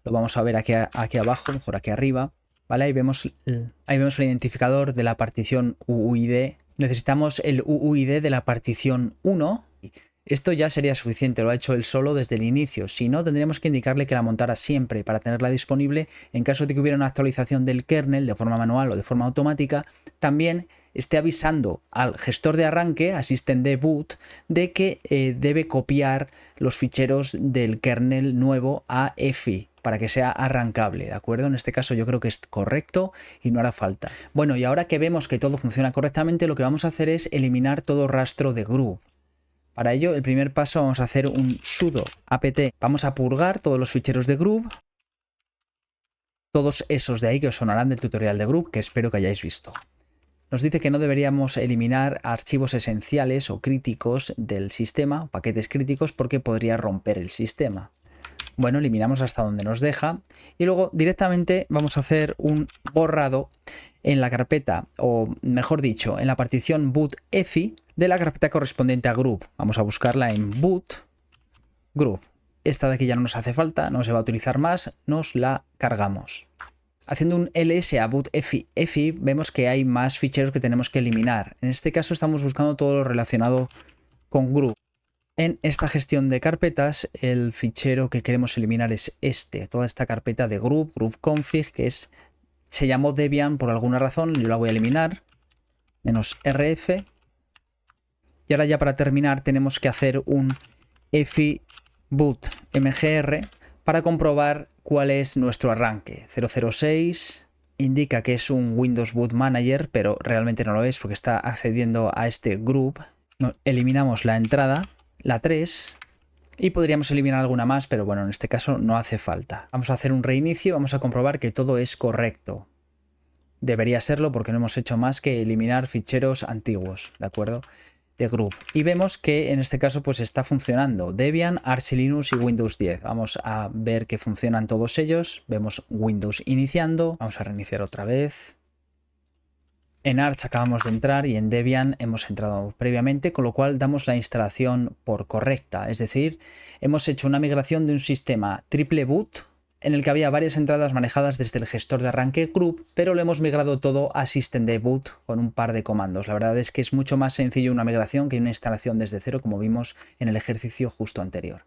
Speaker 1: lo vamos a ver aquí abajo, mejor aquí arriba. ¿Vale? Ahí vemos el identificador de la partición UUID. Necesitamos el UUID de la partición 1. Esto ya sería suficiente, lo ha hecho él solo desde el inicio. Si no, tendríamos que indicarle que la montara siempre para tenerla disponible en caso de que hubiera una actualización del kernel de forma manual o de forma automática. También esté avisando al gestor de arranque, a systemd-boot, de que debe copiar los ficheros del kernel nuevo a EFI para que sea arrancable, ¿de acuerdo? En este caso yo creo que es correcto y no hará falta. Bueno, y ahora que vemos que todo funciona correctamente, lo que vamos a hacer es eliminar todo rastro de groove. Para ello, el primer paso vamos a hacer un sudo apt. Vamos a purgar todos los ficheros de Groove, todos esos de ahí que os sonarán del tutorial de Groove, que espero que hayáis visto. Nos dice que no deberíamos eliminar archivos esenciales o críticos del sistema, paquetes críticos, porque podría romper el sistema. Bueno, eliminamos hasta donde nos deja y luego directamente vamos a hacer un borrado en la carpeta, o mejor dicho, en la partición boot EFI de la carpeta correspondiente a Groove. Vamos a buscarla en boot Groove. Esta de aquí ya no nos hace falta, no se va a utilizar más, nos la cargamos. Haciendo un ls a boot EFI vemos que hay más ficheros que tenemos que eliminar. En este caso estamos buscando todo lo relacionado con Groove. En esta gestión de carpetas, el fichero que queremos eliminar es este, toda esta carpeta de Groove, grooveconfig, que se llamó Debian por alguna razón, yo la voy a eliminar, -rf. Y ahora ya para terminar tenemos que hacer un EFI boot mgr para comprobar cuál es nuestro arranque. 006 indica que es un Windows Boot Manager, pero realmente no lo es porque está accediendo a este Groove. Eliminamos la entrada, la 3, y podríamos eliminar alguna más, pero bueno, en este caso no hace falta. Vamos a hacer un reinicio, vamos a comprobar que todo es correcto. Debería serlo porque no hemos hecho más que eliminar ficheros antiguos, ¿de acuerdo? De Groove. Y vemos que en este caso pues está funcionando Debian, Arch Linux y Windows 10. Vamos a ver que funcionan todos ellos. Vemos Windows iniciando. Vamos a reiniciar otra vez. En Arch acabamos de entrar y en Debian hemos entrado previamente, con lo cual damos la instalación por correcta. Es decir, hemos hecho una migración de un sistema triple boot en el que había varias entradas manejadas desde el gestor de arranque Groove, pero lo hemos migrado todo a systemd-boot con un par de comandos. La verdad es que es mucho más sencillo una migración que una instalación desde cero, como vimos en el ejercicio justo anterior.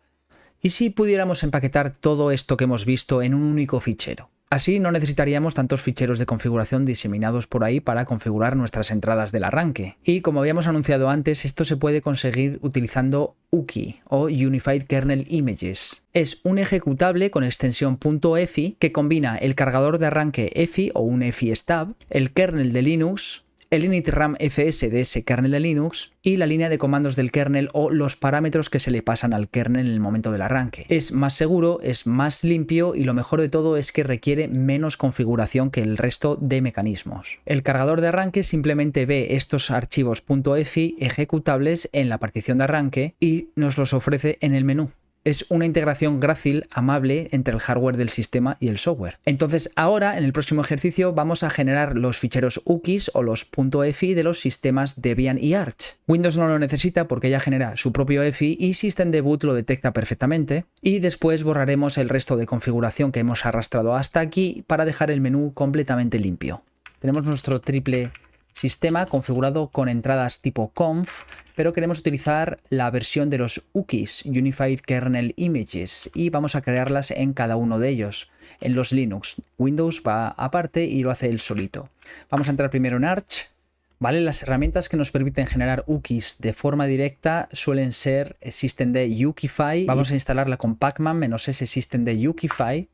Speaker 1: ¿Y si pudiéramos empaquetar todo esto que hemos visto en un único fichero? Así no necesitaríamos tantos ficheros de configuración diseminados por ahí para configurar nuestras entradas del arranque. Y como habíamos anunciado antes, esto se puede conseguir utilizando UKI o Unified Kernel Images. Es un ejecutable con extensión .efi que combina el cargador de arranque EFI o un EFI stab, el kernel de Linux, el initram fs de ese kernel de Linux y la línea de comandos del kernel o los parámetros que se le pasan al kernel en el momento del arranque. Es más seguro, es más limpio y lo mejor de todo es que requiere menos configuración que el resto de mecanismos. El cargador de arranque simplemente ve estos archivos .efi ejecutables en la partición de arranque y nos los ofrece en el menú. Es una integración grácil, amable entre el hardware del sistema y el software. Entonces ahora, en el próximo ejercicio, vamos a generar los ficheros UKIs o los .efi de los sistemas Debian y Arch. Windows no lo necesita porque ya genera su propio EFI y systemd-boot lo detecta perfectamente. Y después borraremos el resto de configuración que hemos arrastrado hasta aquí para dejar el menú completamente limpio. Tenemos nuestro triple sistema configurado con entradas tipo conf, pero queremos utilizar la versión de los UKIs, Unified Kernel Images, y vamos a crearlas en cada uno de ellos. En los Linux, Windows va aparte y lo hace él solito. Vamos a entrar primero en Arch, ¿Vale? Las herramientas que nos permiten generar UKIs de forma directa suelen ser systemd UKify. Vamos a instalarla con pacman-s systemd UKify.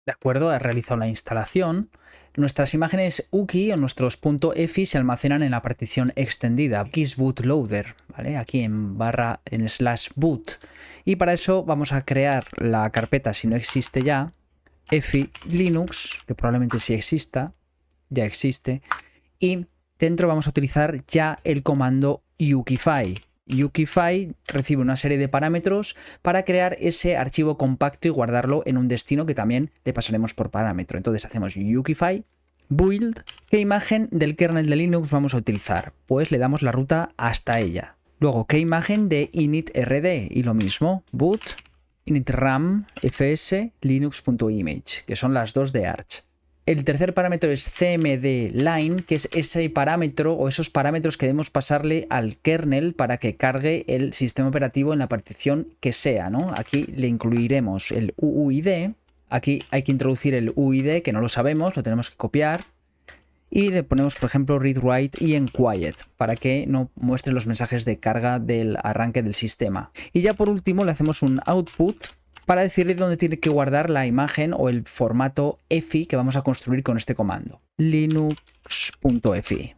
Speaker 1: De acuerdo, ha realizado la instalación. Nuestras imágenes UKI o nuestros .efi se almacenan en la partición extendida UKIs bootloader, ¿vale? Aquí en /boot. Y para eso vamos a crear la carpeta, si no existe ya, efi linux, que probablemente sí exista, ya existe, y dentro vamos a utilizar ya el comando ukify. Ukify recibe una serie de parámetros para crear ese archivo compacto y guardarlo en un destino que también le pasaremos por parámetro. Entonces hacemos ukify build. ¿Qué imagen del kernel de Linux vamos a utilizar? Pues le damos la ruta hasta ella. Luego, ¿qué imagen de initrd? Y lo mismo, boot initram fs linux.image, que son las dos de Arch. El tercer parámetro es cmd-line, que es ese parámetro o esos parámetros que debemos pasarle al kernel para que cargue el sistema operativo en la partición que sea, ¿no? Aquí le incluiremos el UUID. Aquí hay que introducir el UUID, que no lo sabemos, lo tenemos que copiar. Y le ponemos, por ejemplo, read, write y en quiet, para que no muestre los mensajes de carga del arranque del sistema. Y ya por último le hacemos un output para decirle dónde tiene que guardar la imagen o el formato EFI que vamos a construir con este comando. linux.efi.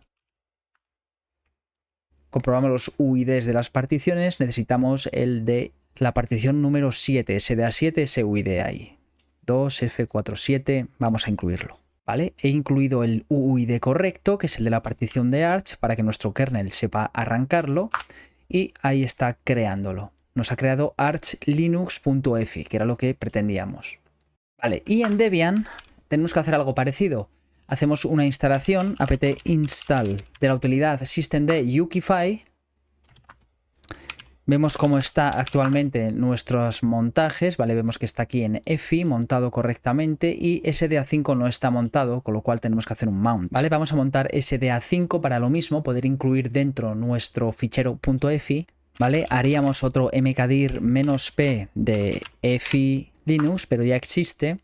Speaker 1: Comprobamos los UIDs de las particiones. Necesitamos el de la partición número 7, SDA7, ese UID ahí. 2F47, vamos a incluirlo. ¿Vale? He incluido el UUID correcto, que es el de la partición de Arch, para que nuestro kernel sepa arrancarlo. Y ahí está creándolo. Nos ha creado archlinux.efi, que era lo que pretendíamos. Vale, y en Debian tenemos que hacer algo parecido. Hacemos una instalación apt install de la utilidad systemd ukify. Vemos cómo está actualmente nuestros montajes, ¿vale? Vemos que está aquí en EFI montado correctamente y SDA5 no está montado, con lo cual tenemos que hacer un mount, ¿vale? Vamos a montar SDA5 para lo mismo, poder incluir dentro nuestro fichero .efi, ¿vale? Haríamos otro mkdir -p de EFI Linux, pero ya existe.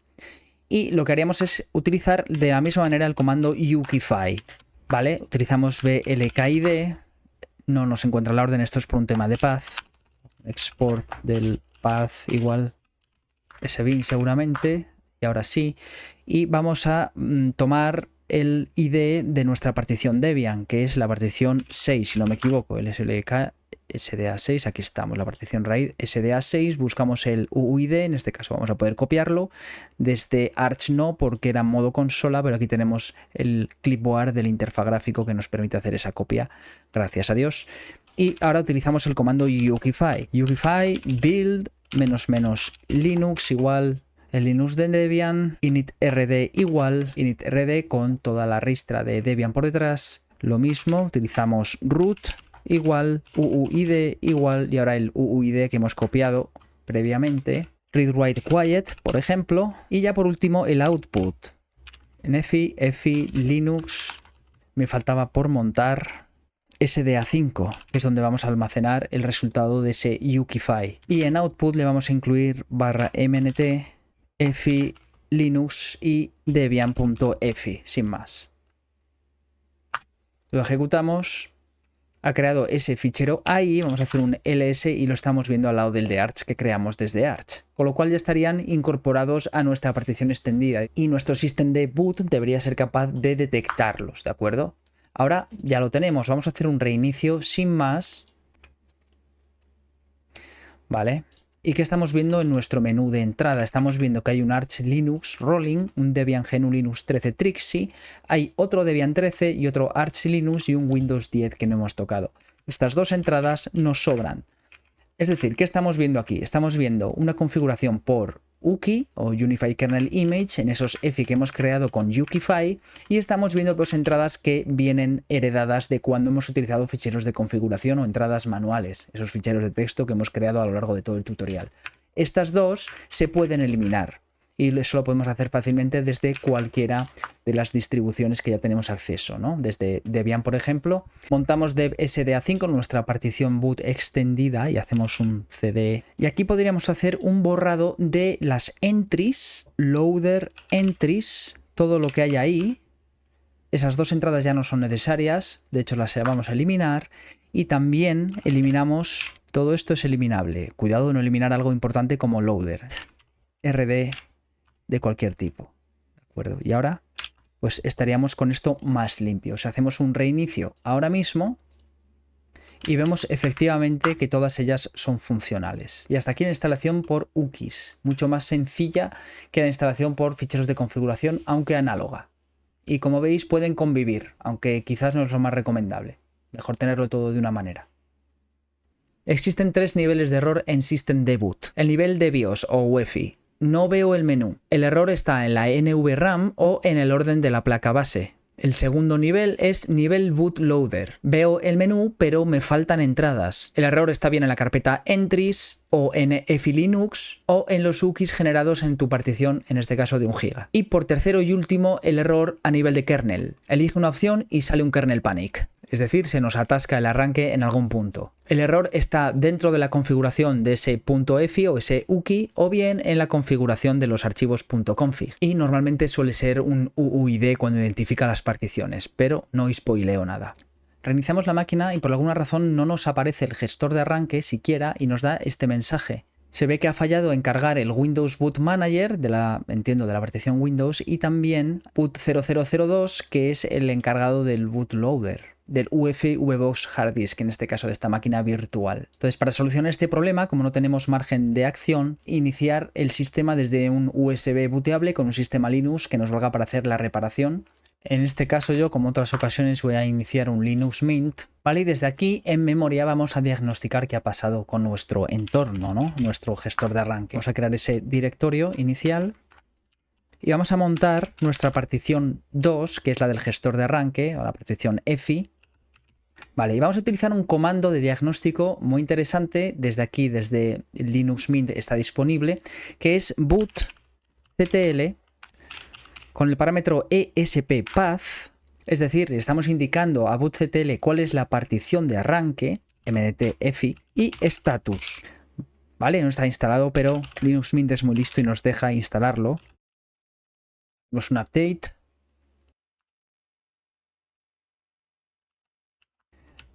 Speaker 1: Y lo que haríamos es utilizar de la misma manera el comando ukify, ¿vale? Utilizamos blkid. No nos encuentra la orden, esto es por un tema de path. Export del path igual sbin seguramente. Y ahora sí. Y vamos a tomar el ID de nuestra partición Debian, que es la partición 6, si no me equivoco. El slk SDA6, aquí estamos, la partición raíz SDA6. Buscamos el UUID, en este caso vamos a poder copiarlo. Desde Arch no, porque era en modo consola, pero aquí tenemos el clipboard del interfaz gráfico que nos permite hacer esa copia, gracias a Dios. Y ahora utilizamos el comando ukify. Ukify build --linux igual el Linux de Debian, initrd igual, initrd con toda la ristra de Debian por detrás. Lo mismo, utilizamos root igual, UUID igual, y ahora el UUID que hemos copiado previamente, read write quiet, por ejemplo, y ya por último el output. En efi linux me faltaba por montar SDA5, que es donde vamos a almacenar el resultado de ese ukify. Y en output le vamos a incluir /mnt efi linux y debian.efi, sin más. Lo ejecutamos. Ha creado ese fichero ahí, vamos a hacer un ls y lo estamos viendo al lado del de Arch que creamos desde Arch. Con lo cual ya estarían incorporados a nuestra partición extendida y nuestro systemd boot debería ser capaz de detectarlos, ¿de acuerdo? Ahora ya lo tenemos, vamos a hacer un reinicio sin más. Vale. ¿Y qué estamos viendo en nuestro menú de entrada? Estamos viendo que hay un Arch Linux Rolling, un Debian GNU Linux 13 Trixie, hay otro Debian 13 y otro Arch Linux y un Windows 10 que no hemos tocado. Estas dos entradas nos sobran. Es decir, ¿qué estamos viendo aquí? Estamos viendo una configuración por UKI o Unified Kernel Image en esos EFI que hemos creado con Ukify y estamos viendo dos entradas que vienen heredadas de cuando hemos utilizado ficheros de configuración o entradas manuales, esos ficheros de texto que hemos creado a lo largo de todo el tutorial. Estas dos se pueden eliminar y eso lo podemos hacer fácilmente desde cualquiera de las distribuciones que ya tenemos acceso, ¿no? Desde Debian, por ejemplo, montamos dev SDA5 nuestra partición boot extendida y hacemos un cd. Y aquí podríamos hacer un borrado de las entries, loader entries, todo lo que hay ahí, esas dos entradas ya no son necesarias, de hecho las vamos a eliminar, y también eliminamos, todo esto es eliminable, cuidado de no eliminar algo importante como loader, RD de cualquier tipo, ¿de acuerdo? Y ahora pues estaríamos con esto más limpio. O sea, hacemos un reinicio ahora mismo y vemos efectivamente que todas ellas son funcionales. Y hasta aquí la instalación por UKIS, mucho más sencilla que la instalación por ficheros de configuración, aunque análoga. Y como veis pueden convivir, aunque quizás no es lo más recomendable. Mejor tenerlo todo de una manera. Existen 3 niveles de error en System Debut. El nivel de BIOS o UEFI. No veo el menú. El error está en la NVRAM o en el orden de la placa base. El segundo nivel es nivel bootloader. Veo el menú, pero me faltan entradas. El error está bien en la carpeta entries o en EFI Linux o en los UKIs generados en tu partición, en este caso de 1 GB. Y por tercero y último, el error a nivel de kernel. Elige una opción y sale un kernel panic. Es decir, se nos atasca el arranque en algún punto. El error está dentro de la configuración de ese .efi o ese UKI o bien en la configuración de los archivos .config. Y normalmente suele ser un UUID cuando identifica las particiones, pero no spoileo nada. Reiniciamos la máquina y por alguna razón no nos aparece el gestor de arranque siquiera y nos da este mensaje. Se ve que ha fallado en cargar el Windows Boot Manager de la partición Windows y también boot 0002, que es el encargado del bootloader, del UEFI VBox Hard Disk, en este caso de esta máquina virtual. Entonces, para solucionar este problema, como no tenemos margen de acción, iniciar el sistema desde un USB booteable con un sistema Linux que nos valga para hacer la reparación. En este caso yo, como otras ocasiones, voy a iniciar un Linux Mint, ¿vale? Y desde aquí en memoria vamos a diagnosticar qué ha pasado con nuestro entorno, ¿no? Nuestro gestor de arranque. Vamos a crear ese directorio inicial y vamos a montar nuestra partición 2, que es la del gestor de arranque, o la partición EFI. Vale, y vamos a utilizar un comando de diagnóstico muy interesante, desde aquí, desde Linux Mint está disponible, que es bootctl con el parámetro ESPPath, es decir, le estamos indicando a bootctl cuál es la partición de arranque, mdtefi, y status. Vale, no está instalado, pero Linux Mint es muy listo y nos deja instalarlo. Hacemos un update.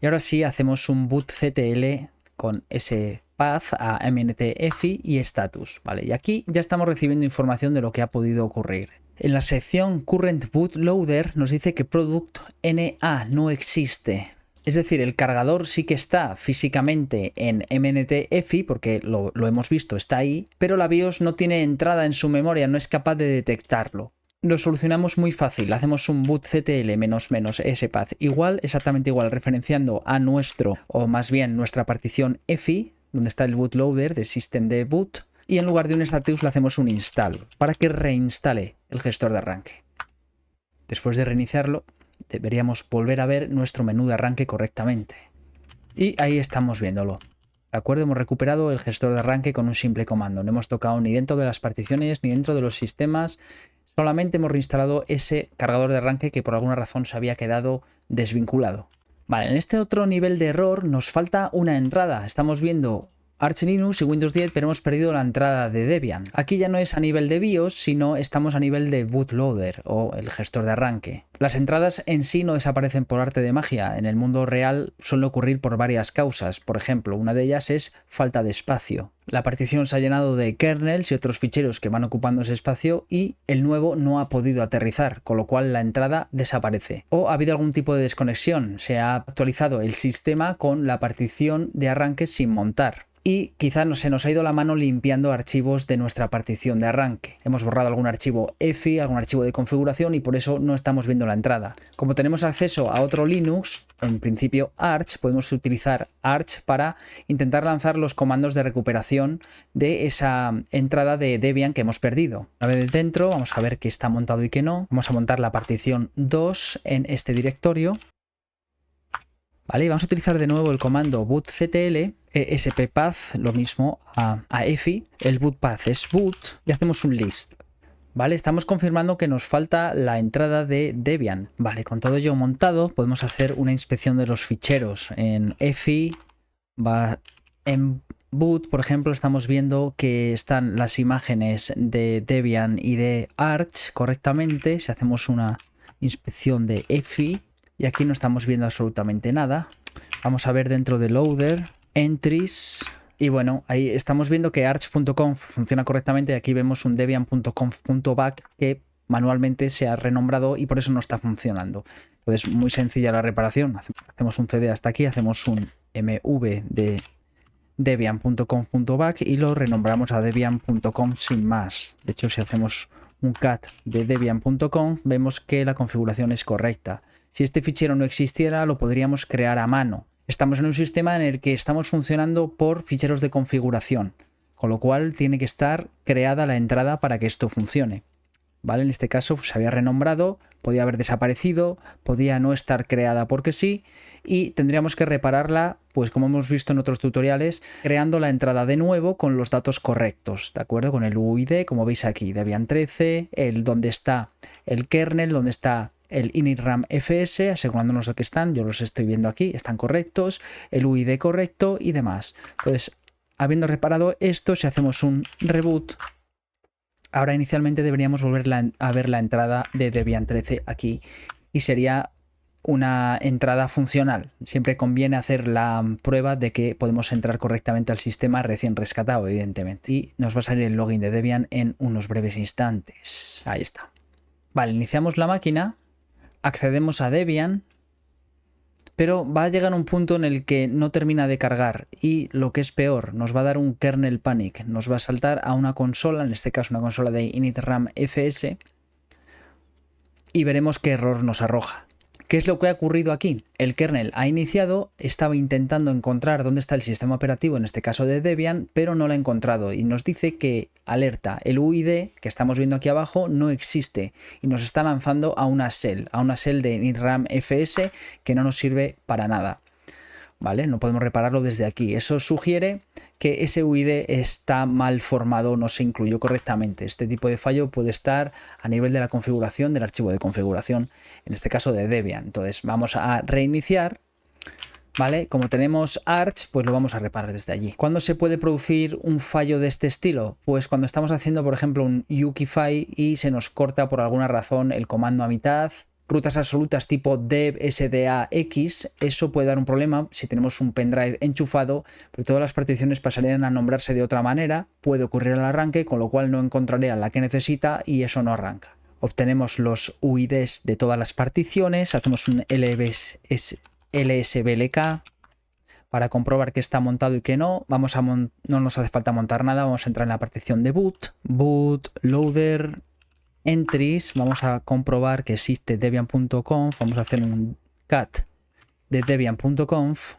Speaker 1: Y ahora sí hacemos un bootctl con ese path a mdtefi y status. Vale, y aquí ya estamos recibiendo información de lo que ha podido ocurrir. En la sección Current Bootloader nos dice que Product NA no existe. Es decir, el cargador sí que está físicamente en mdtefi porque lo hemos visto, está ahí, pero la BIOS no tiene entrada en su memoria, no es capaz de detectarlo. Lo solucionamos muy fácil, hacemos un bootctl --spath igual, exactamente igual, referenciando a nuestro, o más bien nuestra partición EFI, donde está el bootloader de systemd-boot, y en lugar de un status le hacemos un install, para que reinstale el gestor de arranque. Después de reiniciarlo, deberíamos volver a ver nuestro menú de arranque correctamente. Y ahí estamos viéndolo. ¿De acuerdo? Hemos recuperado el gestor de arranque con un simple comando. No hemos tocado ni dentro de las particiones, ni dentro de los sistemas. Solamente hemos reinstalado ese cargador de arranque que por alguna razón se había quedado desvinculado. Vale, en este otro nivel de error nos falta una entrada. Estamos viendo Arch Linux y Windows 10, pero hemos perdido la entrada de Debian. Aquí ya no es a nivel de BIOS, sino estamos a nivel de bootloader o el gestor de arranque. Las entradas en sí no desaparecen por arte de magia. En el mundo real suele ocurrir por varias causas. Por ejemplo, una de ellas es falta de espacio. La partición se ha llenado de kernels y otros ficheros que van ocupando ese espacio y el nuevo no ha podido aterrizar, con lo cual la entrada desaparece. O ha habido algún tipo de desconexión, se ha actualizado el sistema con la partición de arranque sin montar. Y quizá se nos ha ido la mano limpiando archivos de nuestra partición de arranque. Hemos borrado algún archivo EFI, algún archivo de configuración y por eso no estamos viendo la entrada. Como tenemos acceso a otro Linux, en principio Arch, podemos utilizar Arch para intentar lanzar los comandos de recuperación de esa entrada de Debian que hemos perdido. Una vez dentro, vamos a ver qué está montado y qué no. Vamos a montar la partición 2 en este directorio. Vale, vamos a utilizar de nuevo el comando bootctl, ESPPath, lo mismo a EFI, el bootpath es boot y hacemos un list. Vale, estamos confirmando que nos falta la entrada de Debian. Vale, con todo ello montado podemos hacer una inspección de los ficheros. En EFI, en boot, por ejemplo, estamos viendo que están las imágenes de Debian y de Arch correctamente. Si hacemos una inspección de EFI y aquí no estamos viendo absolutamente nada. Vamos a ver dentro de Loader, Entries y bueno, ahí estamos viendo que arch.conf funciona correctamente. Aquí vemos un debian.conf.back que manualmente se ha renombrado y por eso no está funcionando. Entonces, muy sencilla la reparación. Hacemos un cd hasta aquí, hacemos un mv de debian.conf.back y lo renombramos a debian.conf sin más. De hecho, si hacemos un cat de debian.conf, vemos que la configuración es correcta. Si este fichero no existiera, lo podríamos crear a mano. Estamos en un sistema en el que estamos funcionando por ficheros de configuración, con lo cual tiene que estar creada la entrada para que esto funcione. ¿Vale? En este caso se había renombrado, podía haber desaparecido, podía no estar creada porque sí, y tendríamos que repararla, pues como hemos visto en otros tutoriales, creando la entrada de nuevo con los datos correctos, ¿de acuerdo? Con el UID, como veis aquí, Debian 13, donde está el kernel, donde está el initram fs, asegurándonos de que están, yo los estoy viendo aquí, están correctos, el UID correcto y demás. Entonces, habiendo reparado esto, si hacemos un reboot, ahora inicialmente deberíamos volver a ver la entrada de Debian 13 aquí y sería una entrada funcional. Siempre conviene hacer la prueba de que podemos entrar correctamente al sistema recién rescatado, evidentemente. Y nos va a salir el login de Debian en unos breves instantes. Ahí está. Vale, iniciamos la máquina, accedemos a Debian, pero va a llegar un punto en el que no termina de cargar y lo que es peor, nos va a dar un kernel panic, nos va a saltar a una consola, en este caso una consola de initram fs y veremos qué error nos arroja. ¿Qué es lo que ha ocurrido aquí? El kernel ha iniciado, estaba intentando encontrar dónde está el sistema operativo, en este caso de Debian, pero no lo ha encontrado y nos dice que alerta, el UID que estamos viendo aquí abajo no existe y nos está lanzando a una shell de initram fs que no nos sirve para nada. ¿Vale? No podemos repararlo desde aquí. Eso sugiere que ese UID está mal formado, no se incluyó correctamente. Este tipo de fallo puede estar a nivel de la configuración del archivo de configuración, en este caso de Debian. Entonces vamos a reiniciar, ¿vale? Como tenemos Arch, pues lo vamos a reparar desde allí. ¿Cuándo se puede producir un fallo de este estilo? Pues cuando estamos haciendo, por ejemplo, un UKFI y se nos corta por alguna razón el comando a mitad, rutas absolutas tipo dev sdax, eso puede dar un problema si tenemos un pendrive enchufado, pero todas las particiones pasarían a nombrarse de otra manera, puede ocurrir al arranque, con lo cual no encontraría la que necesita y eso no arranca. Obtenemos los UIDs de todas las particiones, hacemos un lsblk para comprobar que está montado y que no. No nos hace falta montar nada, vamos a entrar en la partición de boot, loader, entries, vamos a comprobar que existe debian.conf, vamos a hacer un cat de debian.conf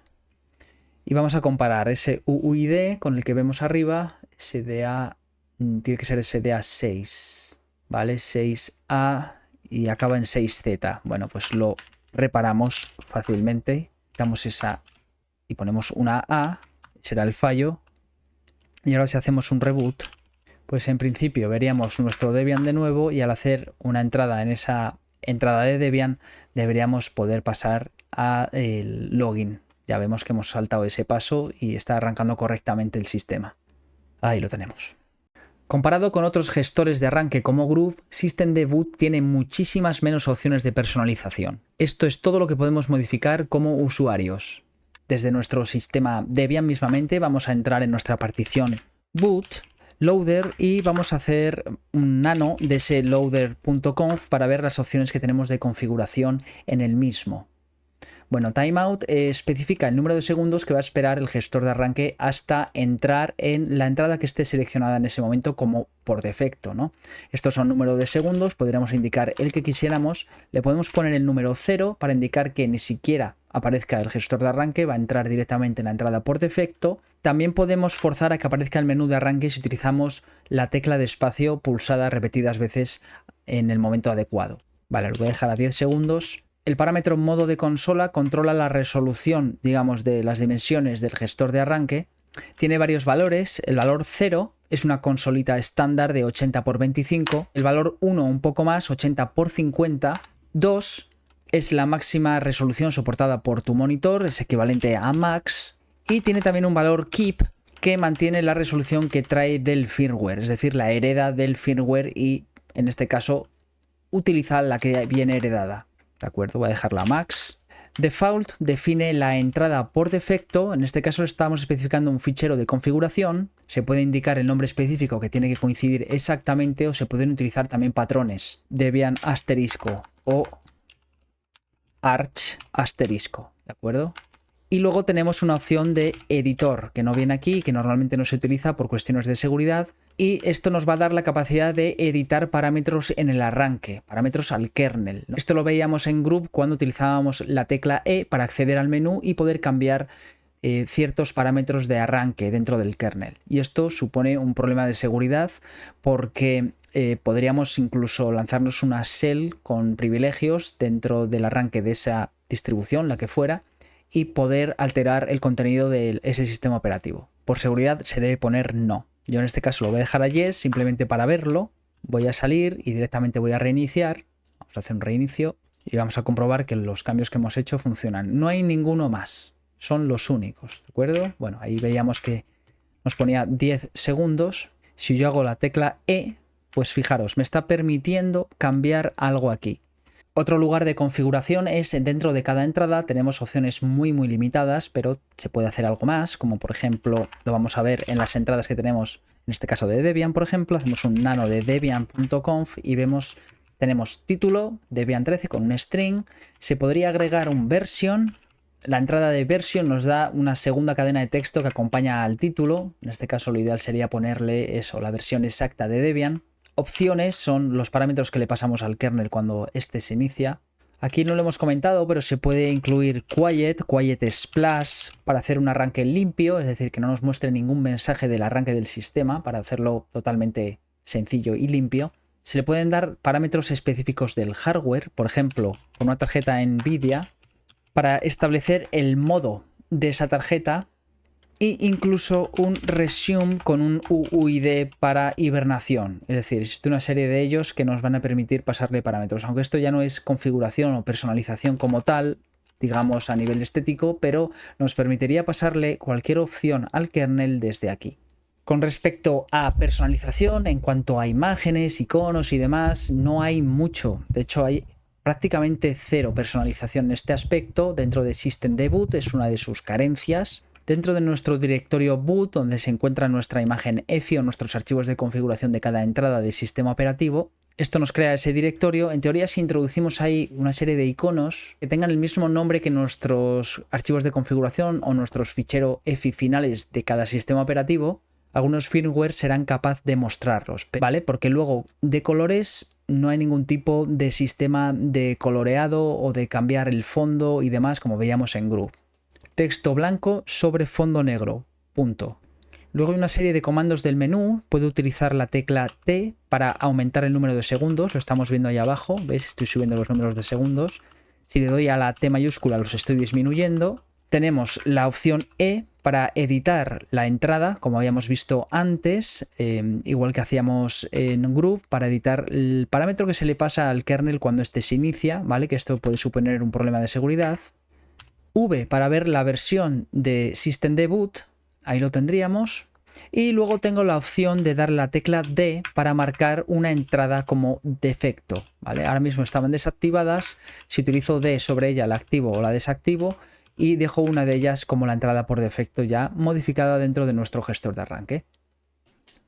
Speaker 1: y vamos a comparar ese UID con el que vemos arriba, SDA, tiene que ser SDA6, ¿vale? 6A y acaba en 6Z. Bueno, pues lo reparamos fácilmente, quitamos esa y ponemos una A, será el fallo. Y ahora si hacemos un reboot, pues en principio veríamos nuestro Debian de nuevo y al hacer una entrada en esa entrada de Debian deberíamos poder pasar al login. Ya vemos que hemos saltado ese paso y está arrancando correctamente el sistema. Ahí lo tenemos. Comparado con otros gestores de arranque como Groove, Systemd tiene muchísimas menos opciones de personalización. Esto es todo lo que podemos modificar como usuarios. Desde nuestro sistema Debian mismamente vamos a entrar en nuestra partición boot, loader y vamos a hacer un nano de ese loader.conf para ver las opciones que tenemos de configuración en el mismo. Bueno, timeout especifica el número de segundos que va a esperar el gestor de arranque hasta entrar en la entrada que esté seleccionada en ese momento como por defecto, ¿no? Estos son números de segundos, podríamos indicar el que quisiéramos, le podemos poner el número 0 para indicar que ni siquiera aparezca el gestor de arranque, va a entrar directamente en la entrada por defecto. También podemos forzar a que aparezca el menú de arranque si utilizamos la tecla de espacio pulsada repetidas veces en el momento adecuado. Vale, lo voy a dejar a 10 segundos. El parámetro modo de consola controla la resolución, digamos, de las dimensiones del gestor de arranque. Tiene varios valores. El valor 0 es una consolita estándar de 80 x 25. El valor 1 un poco más, 80 x 50. 2 es la máxima resolución soportada por tu monitor, es equivalente a max. Y tiene también un valor keep que mantiene la resolución que trae del firmware, es decir, la hereda del firmware y en este caso utiliza la que viene heredada. ¿De acuerdo? Voy a dejarla a max. Default define la entrada por defecto. En este caso estamos especificando un fichero de configuración. Se puede indicar el nombre específico que tiene que coincidir exactamente, o se pueden utilizar también patrones. Debian asterisco o arch asterisco. ¿De acuerdo? Y luego tenemos una opción de editor, que no viene aquí, que normalmente no se utiliza por cuestiones de seguridad. Y esto nos va a dar la capacidad de editar parámetros en el arranque, parámetros al kernel. Esto lo veíamos en Group cuando utilizábamos la tecla E para acceder al menú y poder cambiar ciertos parámetros de arranque dentro del kernel. Y esto supone un problema de seguridad porque podríamos incluso lanzarnos una shell con privilegios dentro del arranque de esa distribución, la que fuera, y poder alterar el contenido de ese sistema operativo. Por seguridad se debe poner no. Yo en este caso lo voy a dejar a yes simplemente para verlo. Voy a salir y directamente voy a reiniciar. Vamos a hacer un reinicio y vamos a comprobar que los cambios que hemos hecho funcionan. No hay ninguno más. Son los únicos, ¿de acuerdo? Bueno, ahí veíamos que nos ponía 10 segundos. Si yo hago la tecla E, pues fijaros, me está permitiendo cambiar algo aquí. Otro lugar de configuración es dentro de cada entrada. Tenemos opciones muy limitadas, pero se puede hacer algo más, como por ejemplo lo vamos a ver en las entradas que tenemos, en este caso de Debian, por ejemplo. Hacemos un nano de debian.conf y vemos, tenemos título Debian 13 con un string. Se podría agregar un version. La entrada de version nos da una segunda cadena de texto que acompaña al título. En este caso lo ideal sería ponerle eso, la versión exacta de Debian. Opciones son los parámetros que le pasamos al kernel cuando este se inicia. Aquí no lo hemos comentado, pero se puede incluir quiet splash para hacer un arranque limpio, es decir, que no nos muestre ningún mensaje del arranque del sistema, para hacerlo totalmente sencillo y limpio. Se le pueden dar parámetros específicos del hardware, por ejemplo, con una tarjeta NVIDIA, para establecer el modo de esa tarjeta. E incluso un resume con un UUID para hibernación. Es decir, existe una serie de ellos que nos van a permitir pasarle parámetros. Aunque esto ya no es configuración o personalización como tal, digamos a nivel estético, pero nos permitiría pasarle cualquier opción al kernel desde aquí. Con respecto a personalización, en cuanto a imágenes, iconos y demás, no hay mucho. De hecho, hay prácticamente cero personalización en este aspecto. Dentro de systemd-boot es una de sus carencias. Dentro de nuestro directorio boot, donde se encuentra nuestra imagen EFI o nuestros archivos de configuración de cada entrada del sistema operativo, esto nos crea ese directorio. En teoría, si introducimos ahí una serie de iconos que tengan el mismo nombre que nuestros archivos de configuración o nuestros ficheros EFI finales de cada sistema operativo, algunos firmware serán capaces de mostrarlos, ¿vale? Porque luego de colores no hay ningún tipo de sistema de coloreado o de cambiar el fondo y demás, como veíamos en Group. Texto blanco sobre fondo negro, punto. Luego hay una serie de comandos del menú. Puedo utilizar la tecla T para aumentar el número de segundos, lo estamos viendo ahí abajo, ¿veis? Estoy subiendo los números de segundos. Si le doy a la T mayúscula los estoy disminuyendo. Tenemos la opción E para editar la entrada, como habíamos visto antes, igual que hacíamos en Group, para editar el parámetro que se le pasa al kernel cuando este se inicia, ¿vale? Que esto puede suponer un problema de seguridad. V para ver la versión de systemd-boot, ahí lo tendríamos. Y luego tengo la opción de dar la tecla D para marcar una entrada como defecto, ¿vale? Ahora mismo estaban desactivadas. Si utilizo D sobre ella la activo o la desactivo y dejo una de ellas como la entrada por defecto ya modificada dentro de nuestro gestor de arranque.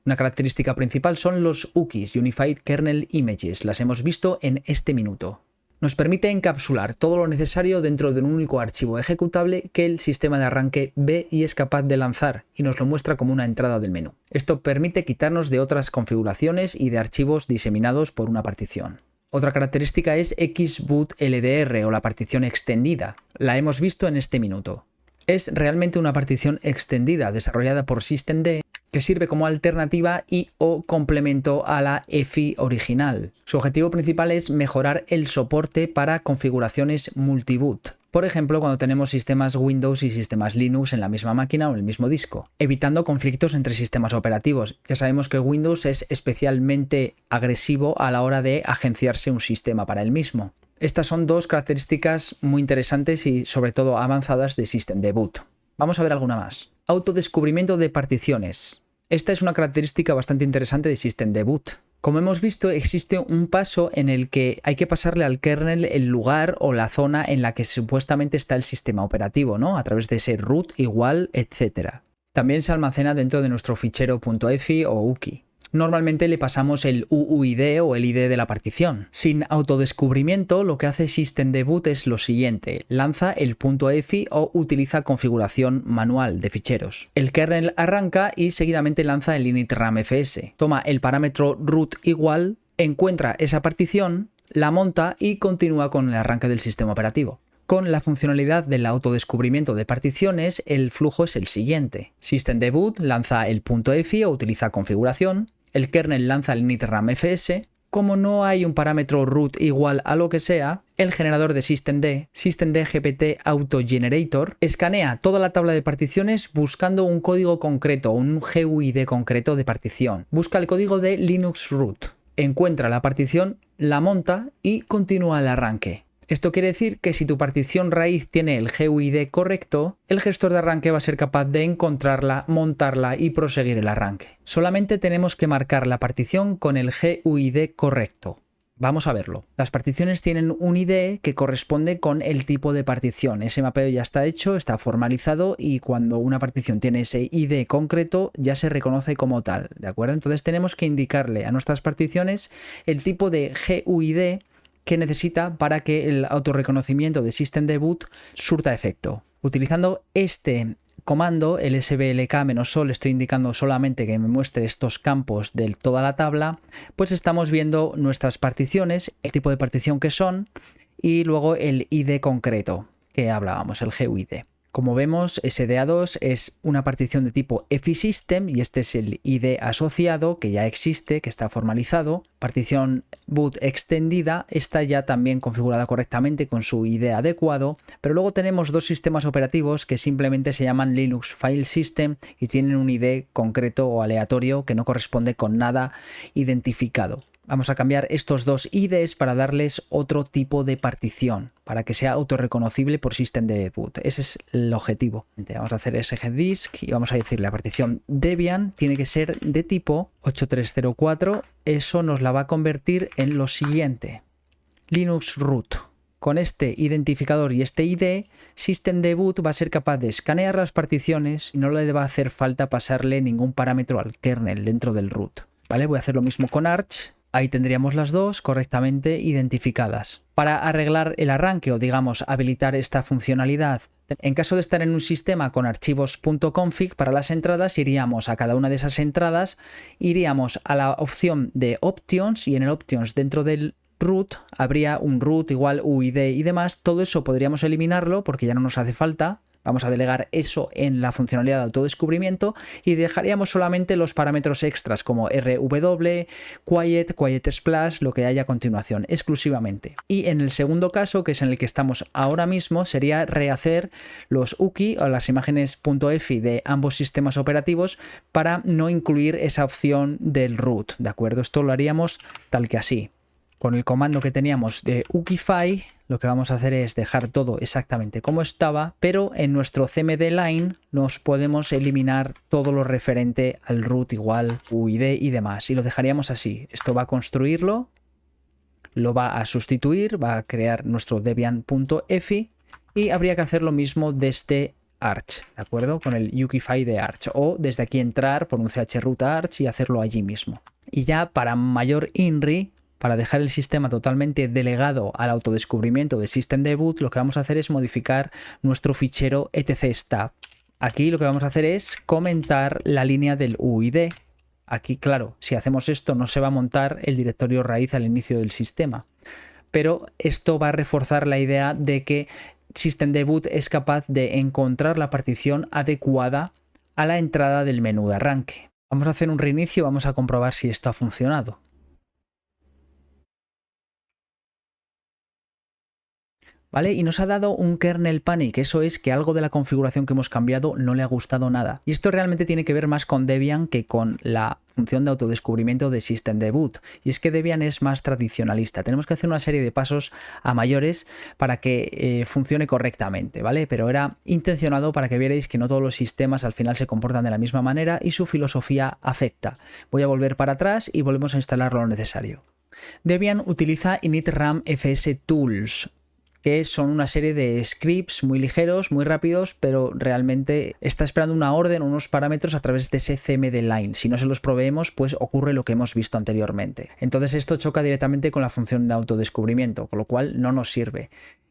Speaker 1: Una característica principal son los UKIs, Unified Kernel Images. Las hemos visto en este minuto. Nos permite encapsular todo lo necesario dentro de un único archivo ejecutable que el sistema de arranque ve y es capaz de lanzar, y nos lo muestra como una entrada del menú. Esto permite quitarnos de otras configuraciones y de archivos diseminados por una partición. Otra característica es Xboot LDR o la partición extendida. La hemos visto en este minuto. Es realmente una partición extendida desarrollada por systemd que sirve como alternativa y o complemento a la EFI original. Su objetivo principal es mejorar el soporte para configuraciones multiboot. Por ejemplo, cuando tenemos sistemas Windows y sistemas Linux en la misma máquina o en el mismo disco, evitando conflictos entre sistemas operativos. Ya sabemos que Windows es especialmente agresivo a la hora de agenciarse un sistema para él mismo. Estas son dos características muy interesantes y sobre todo avanzadas de systemd-boot. Vamos a ver alguna más. Autodescubrimiento de particiones. Esta es una característica bastante interesante de systemd-boot. Como hemos visto, existe un paso en el que hay que pasarle al kernel el lugar o la zona en la que supuestamente está el sistema operativo, ¿no? A través de ese root, igual, etc. También se almacena dentro de nuestro fichero .efi o UKI. Normalmente le pasamos el UUID o el ID de la partición. Sin autodescubrimiento, lo que hace systemdboot es lo siguiente: lanza el .efi o utiliza configuración manual de ficheros. El kernel arranca y seguidamente lanza el initramfs. Toma el parámetro root igual, encuentra esa partición, la monta y continúa con el arranque del sistema operativo. Con la funcionalidad del autodescubrimiento de particiones, el flujo es el siguiente: systemdboot lanza el .efi o utiliza configuración, el kernel lanza el initramfs. Como no hay un parámetro root igual a lo que sea, el generador de systemd-gpt-autogenerator, escanea toda la tabla de particiones buscando un código concreto, un GUID concreto de partición. Busca el código de Linux root, encuentra la partición, la monta y continúa el arranque. Esto quiere decir que si tu partición raíz tiene el GUID correcto, el gestor de arranque va a ser capaz de encontrarla, montarla y proseguir el arranque. Solamente tenemos que marcar la partición con el GUID correcto. Vamos a verlo. Las particiones tienen un ID que corresponde con el tipo de partición. Ese mapeo ya está hecho, está formalizado y cuando una partición tiene ese ID concreto ya se reconoce como tal, ¿de acuerdo? Entonces tenemos que indicarle a nuestras particiones el tipo de GUID que necesita para que el autorreconocimiento de systemdboot surta efecto. Utilizando este comando, el sblk-o, le estoy indicando solamente que me muestre estos campos de toda la tabla, pues estamos viendo nuestras particiones, el tipo de partición que son y luego el ID concreto que hablábamos, el GUID. Como vemos, SDA2 es una partición de tipo EFI-System y este es el ID asociado que ya existe, que está formalizado. Partición boot extendida, está ya también configurada correctamente con su ID adecuado, pero luego tenemos dos sistemas operativos que simplemente se llaman Linux File System y tienen un ID concreto o aleatorio que no corresponde con nada identificado. Vamos a cambiar estos dos IDs para darles otro tipo de partición, para que sea autorreconocible por systemdboot. Ese es el objetivo. Vamos a hacer sgdisk y vamos a decir la partición Debian tiene que ser de tipo 8304. Eso nos la va a convertir en lo siguiente: Linux root. Con este identificador y este ID, systemdboot va a ser capaz de escanear las particiones y no le va a hacer falta pasarle ningún parámetro al kernel dentro del root. ¿Vale? Voy a hacer lo mismo con Arch. Ahí tendríamos las dos correctamente identificadas. Para arreglar el arranque o digamos habilitar esta funcionalidad, en caso de estar en un sistema con archivos .config para las entradas, iríamos a cada una de esas entradas, iríamos a la opción de options y en el options dentro del root habría un root igual UID y demás. Todo eso podríamos eliminarlo porque ya no nos hace falta. Vamos a delegar eso en la funcionalidad de autodescubrimiento y dejaríamos solamente los parámetros extras como RW, Quiet Splash, lo que haya a continuación, exclusivamente. Y en el segundo caso, que es en el que estamos ahora mismo, sería rehacer los UKI o las imágenes .efi de ambos sistemas operativos para no incluir esa opción del root, ¿de acuerdo? Esto lo haríamos tal que así. Con el comando que teníamos de ukify, lo que vamos a hacer es dejar todo exactamente como estaba, pero en nuestro cmd line nos podemos eliminar todo lo referente al root igual, UID y demás, y lo dejaríamos así. Esto va a construirlo, lo va a sustituir, va a crear nuestro debian.efi y habría que hacer lo mismo desde Arch, ¿de acuerdo? Con el ukify de Arch, o desde aquí entrar por un chroot a Arch y hacerlo allí mismo. Y ya para mayor INRI, para dejar el sistema totalmente delegado al autodescubrimiento de systemdboot, lo que vamos a hacer es modificar nuestro fichero etc-stab. Aquí lo que vamos a hacer es comentar la línea del UID. Aquí, claro, si hacemos esto no se va a montar el directorio raíz al inicio del sistema. Pero esto va a reforzar la idea de que systemdboot es capaz de encontrar la partición adecuada a la entrada del menú de arranque. Vamos a hacer un reinicio y vamos a comprobar si esto ha funcionado. ¿vale? Y nos ha dado un kernel panic, eso es que algo de la configuración que hemos cambiado no le ha gustado nada. Y esto realmente tiene que ver más con Debian que con la función de autodescubrimiento de systemdboot. Y es que Debian es más tradicionalista. Tenemos que hacer una serie de pasos a mayores para que funcione correctamente, ¿vale? Pero era intencionado para que vierais que no todos los sistemas al final se comportan de la misma manera y su filosofía afecta. Voy a volver para atrás y volvemos a instalar lo necesario. Debian utiliza initram fs tools, que son una serie de scripts muy ligeros, muy rápidos, pero realmente está esperando una orden o unos parámetros a través de ese cmd line. Si no se los proveemos, pues ocurre lo que hemos visto anteriormente. Entonces esto choca directamente con la función de autodescubrimiento, con lo cual no nos sirve.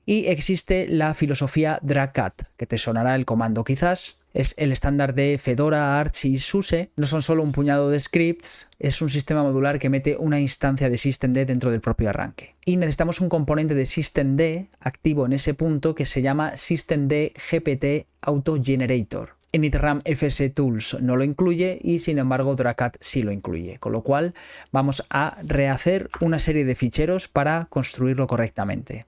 Speaker 1: Y existe la filosofía Dracat, que te sonará el comando quizás. Es el estándar de Fedora, Arch y SUSE. No son solo un puñado de scripts, es un sistema modular que mete una instancia de systemd dentro del propio arranque. Y necesitamos un componente de systemd activo en ese punto que se llama systemd gpt autogenerator. Initram fs tools no lo incluye y sin embargo Dracat sí lo incluye, con lo cual vamos a rehacer una serie de ficheros para construirlo correctamente.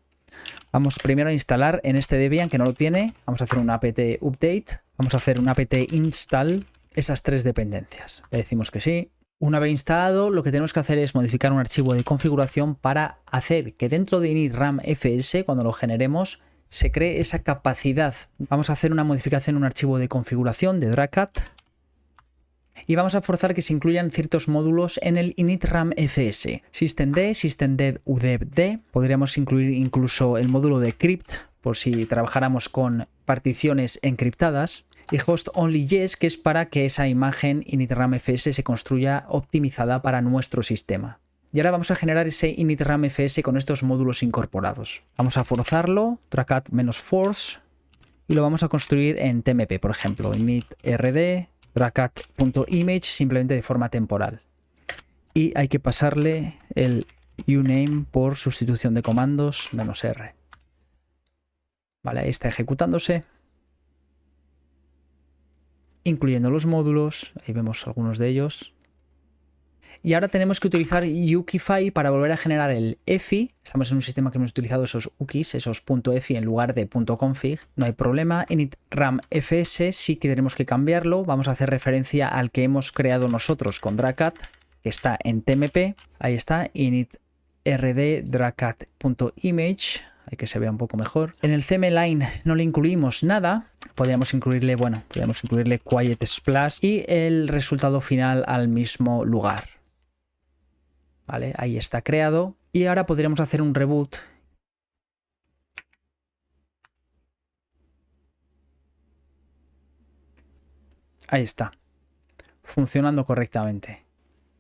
Speaker 1: Vamos primero a instalar en este Debian que no lo tiene, vamos a hacer un apt update, vamos a hacer un apt install esas tres dependencias. Le decimos que sí. Una vez instalado, lo que tenemos que hacer es modificar un archivo de configuración para hacer que dentro de initram fs, cuando lo generemos, se cree esa capacidad. Vamos a hacer una modificación en un archivo de configuración de Dracat y vamos a forzar que se incluyan ciertos módulos en el initram fs. Systemd, systemd udebd, podríamos incluir incluso el módulo de crypt por si trabajáramos con particiones encriptadas, y host only yes, que es para que esa imagen initram fs se construya optimizada para nuestro sistema. Y ahora vamos a generar ese initram fs con estos módulos incorporados. Vamos a forzarlo, dracat-force, y lo vamos a construir en tmp, por ejemplo, initrd dracat.image simplemente de forma temporal. Y hay que pasarle el uname por sustitución de comandos -r. Vale, ahí está ejecutándose, incluyendo los módulos, ahí vemos algunos de ellos. Y ahora tenemos que utilizar ukify para volver a generar el efi. Estamos en un sistema que hemos utilizado esos ukis, esos .efi en lugar de .config. No hay problema. Initram fs sí que tenemos que cambiarlo. Vamos a hacer referencia al que hemos creado nosotros con Dracat, que está en tmp. Ahí está, initrd dracat.image. Hay que se vea un poco mejor. En el cmline no le incluimos nada. Podríamos incluirle, bueno, podríamos incluirle quiet splash y el resultado final al mismo lugar. Vale, ahí está creado. Y ahora podríamos hacer un reboot. Ahí está. Funcionando correctamente.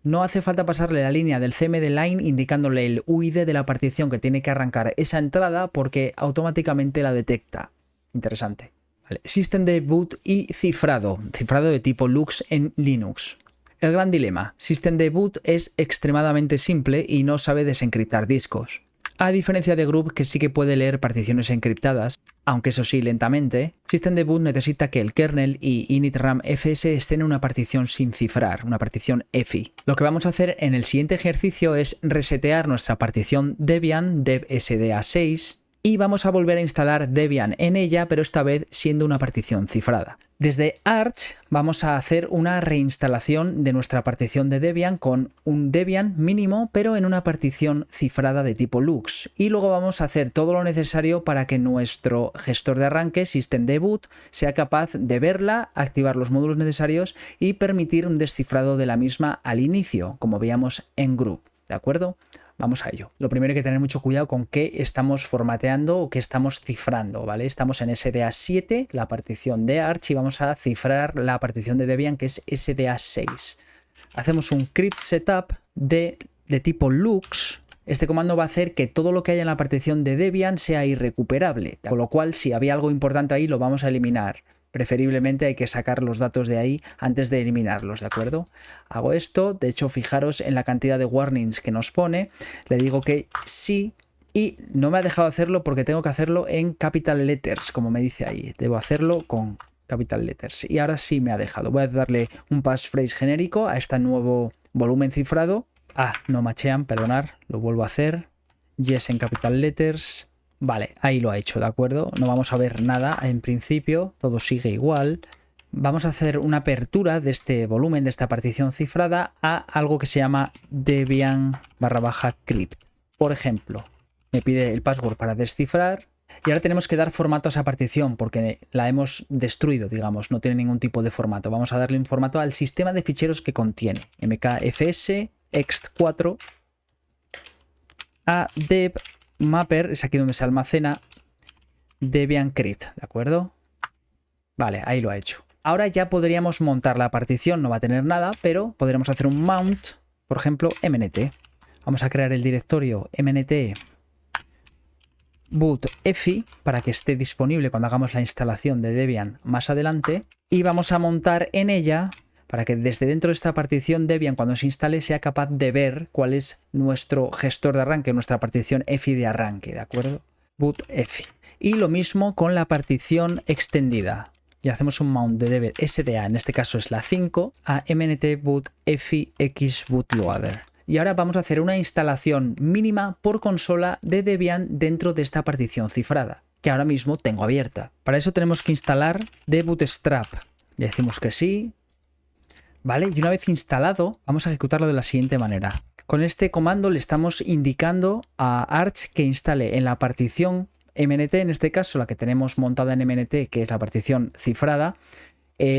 Speaker 1: No hace falta pasarle la línea del cmd line indicándole el UID de la partición que tiene que arrancar esa entrada porque automáticamente la detecta. Interesante. Vale. Systemdboot y cifrado. Cifrado de tipo LUKS en Linux. El gran dilema. Systemdboot es extremadamente simple y no sabe desencriptar discos. A diferencia de Grub, que sí que puede leer particiones encriptadas, aunque eso sí lentamente, Systemdboot necesita que el kernel y initram fs estén en una partición sin cifrar, una partición EFI. Lo que vamos a hacer en el siguiente ejercicio es resetear nuestra partición Debian debsda6 y vamos a volver a instalar Debian en ella, pero esta vez siendo una partición cifrada. Desde Arch vamos a hacer una reinstalación de nuestra partición de Debian con un Debian mínimo, pero en una partición cifrada de tipo LUKS. Y luego vamos a hacer todo lo necesario para que nuestro gestor de arranque, systemdboot, sea capaz de verla, activar los módulos necesarios y permitir un descifrado de la misma al inicio, como veíamos en Grub. ¿De acuerdo? Vamos a ello. Lo primero hay que tener mucho cuidado con qué estamos formateando o qué estamos cifrando, ¿vale? Estamos en SDA7, la partición de Arch, y vamos a cifrar la partición de Debian, que es SDA6. Hacemos un crypt setup de tipo LUKS. Este comando va a hacer que todo lo que haya en la partición de Debian sea irrecuperable, con lo cual si había algo importante ahí lo vamos a eliminar. Preferiblemente hay que sacar los datos de ahí antes de eliminarlos, ¿de acuerdo? Hago esto, de hecho fijaros en la cantidad de warnings que nos pone, le digo que sí y no me ha dejado hacerlo porque tengo que hacerlo en capital letters, como me dice ahí, debo hacerlo con capital letters y ahora sí me ha dejado. Voy a darle un passphrase genérico a este nuevo volumen cifrado. No machean, perdonar, lo vuelvo a hacer, yes en capital letters, Vale, ahí lo ha hecho, ¿de acuerdo? No vamos a ver nada en principio, todo sigue igual. Vamos a hacer una apertura de este volumen, de esta partición cifrada, a algo que se llama Debian/crypt. Por ejemplo, me pide el password para descifrar y ahora tenemos que dar formato a esa partición porque la hemos destruido, digamos, no tiene ningún tipo de formato. Vamos a darle un formato al sistema de ficheros que contiene. mkfs ext4 a dev mapper, es aquí donde se almacena Debian crypt, ¿de acuerdo? Vale, ahí lo ha hecho. Ahora ya podríamos montar la partición, no va a tener nada, pero podremos hacer un mount, por ejemplo, mnt. Vamos a crear el directorio mnt boot efi para que esté disponible cuando hagamos la instalación de Debian más adelante y vamos a montar en ella para que desde dentro de esta partición Debian cuando se instale sea capaz de ver cuál es nuestro gestor de arranque, nuestra partición efi de arranque, ¿de acuerdo? Boot efi. Y lo mismo con la partición extendida. Y hacemos un mount de dev SDA, en este caso es la 5, a mnt boot efi x bootloader. Y ahora vamos a hacer una instalación mínima por consola de Debian dentro de esta partición cifrada, que ahora mismo tengo abierta. Para eso tenemos que instalar dbootstrap. Le decimos que sí. ¿Vale? Y una vez instalado, vamos a ejecutarlo de la siguiente manera. Con este comando le estamos indicando a Arch que instale en la partición mnt, en este caso la que tenemos montada en mnt, que es la partición cifrada,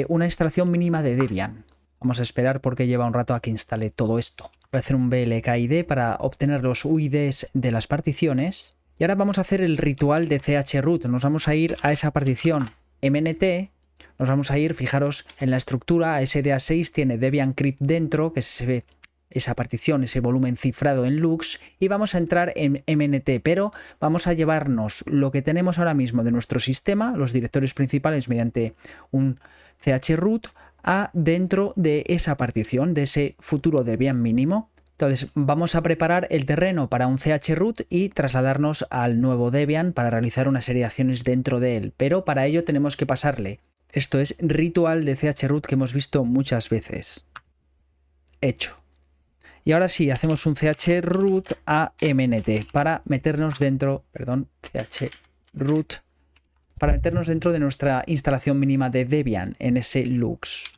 Speaker 1: una instalación mínima de Debian. Vamos a esperar porque lleva un rato a que instale todo esto. Voy a hacer un blkid para obtener los UIDs de las particiones. Y ahora vamos a hacer el ritual de chroot. Nos vamos a ir a esa partición mnt. Nos vamos a ir, fijaros en la estructura, SDA6 tiene Debian crypt dentro, que se ve esa partición, ese volumen cifrado en Lux, y vamos a entrar en mnt, pero vamos a llevarnos lo que tenemos ahora mismo de nuestro sistema, los directorios principales mediante un chroot, a dentro de esa partición, de ese futuro Debian mínimo. Entonces vamos a preparar el terreno para un chroot y trasladarnos al nuevo Debian para realizar una serie de acciones dentro de él, pero para ello tenemos que pasarle. Esto es ritual de chroot que hemos visto muchas veces. Hecho. Y ahora sí, hacemos un chroot a mnt para meternos dentro, chroot, para meternos dentro de nuestra instalación mínima de Debian en ese Lux.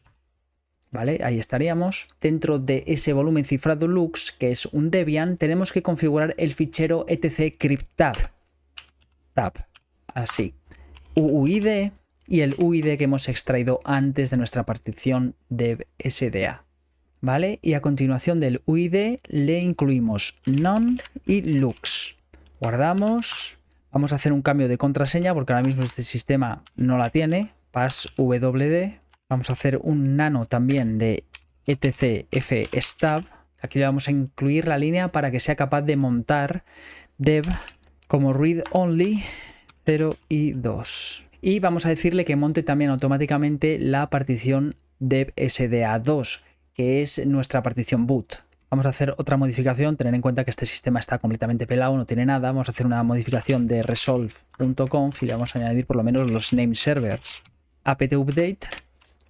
Speaker 1: ¿Vale? Ahí estaríamos. Dentro de ese volumen cifrado Lux, que es un Debian, tenemos que configurar el fichero etc crypttab. Así. UUID y el UID que hemos extraído antes de nuestra partición dev SDA. ¿Vale? Y a continuación del UID le incluimos none y Lux. Guardamos. Vamos a hacer un cambio de contraseña porque ahora mismo este sistema no la tiene. Passwd. Vamos a hacer un nano también de etc fstab. Aquí le vamos a incluir la línea para que sea capaz de montar dev como read only 0 y 2. Y vamos a decirle que monte también automáticamente la partición dev sda2, que es nuestra partición boot. Vamos a hacer otra modificación, tener en cuenta que este sistema está completamente pelado, no tiene nada. Vamos a hacer una modificación de resolve.conf y le vamos a añadir por lo menos los name servers. apt update,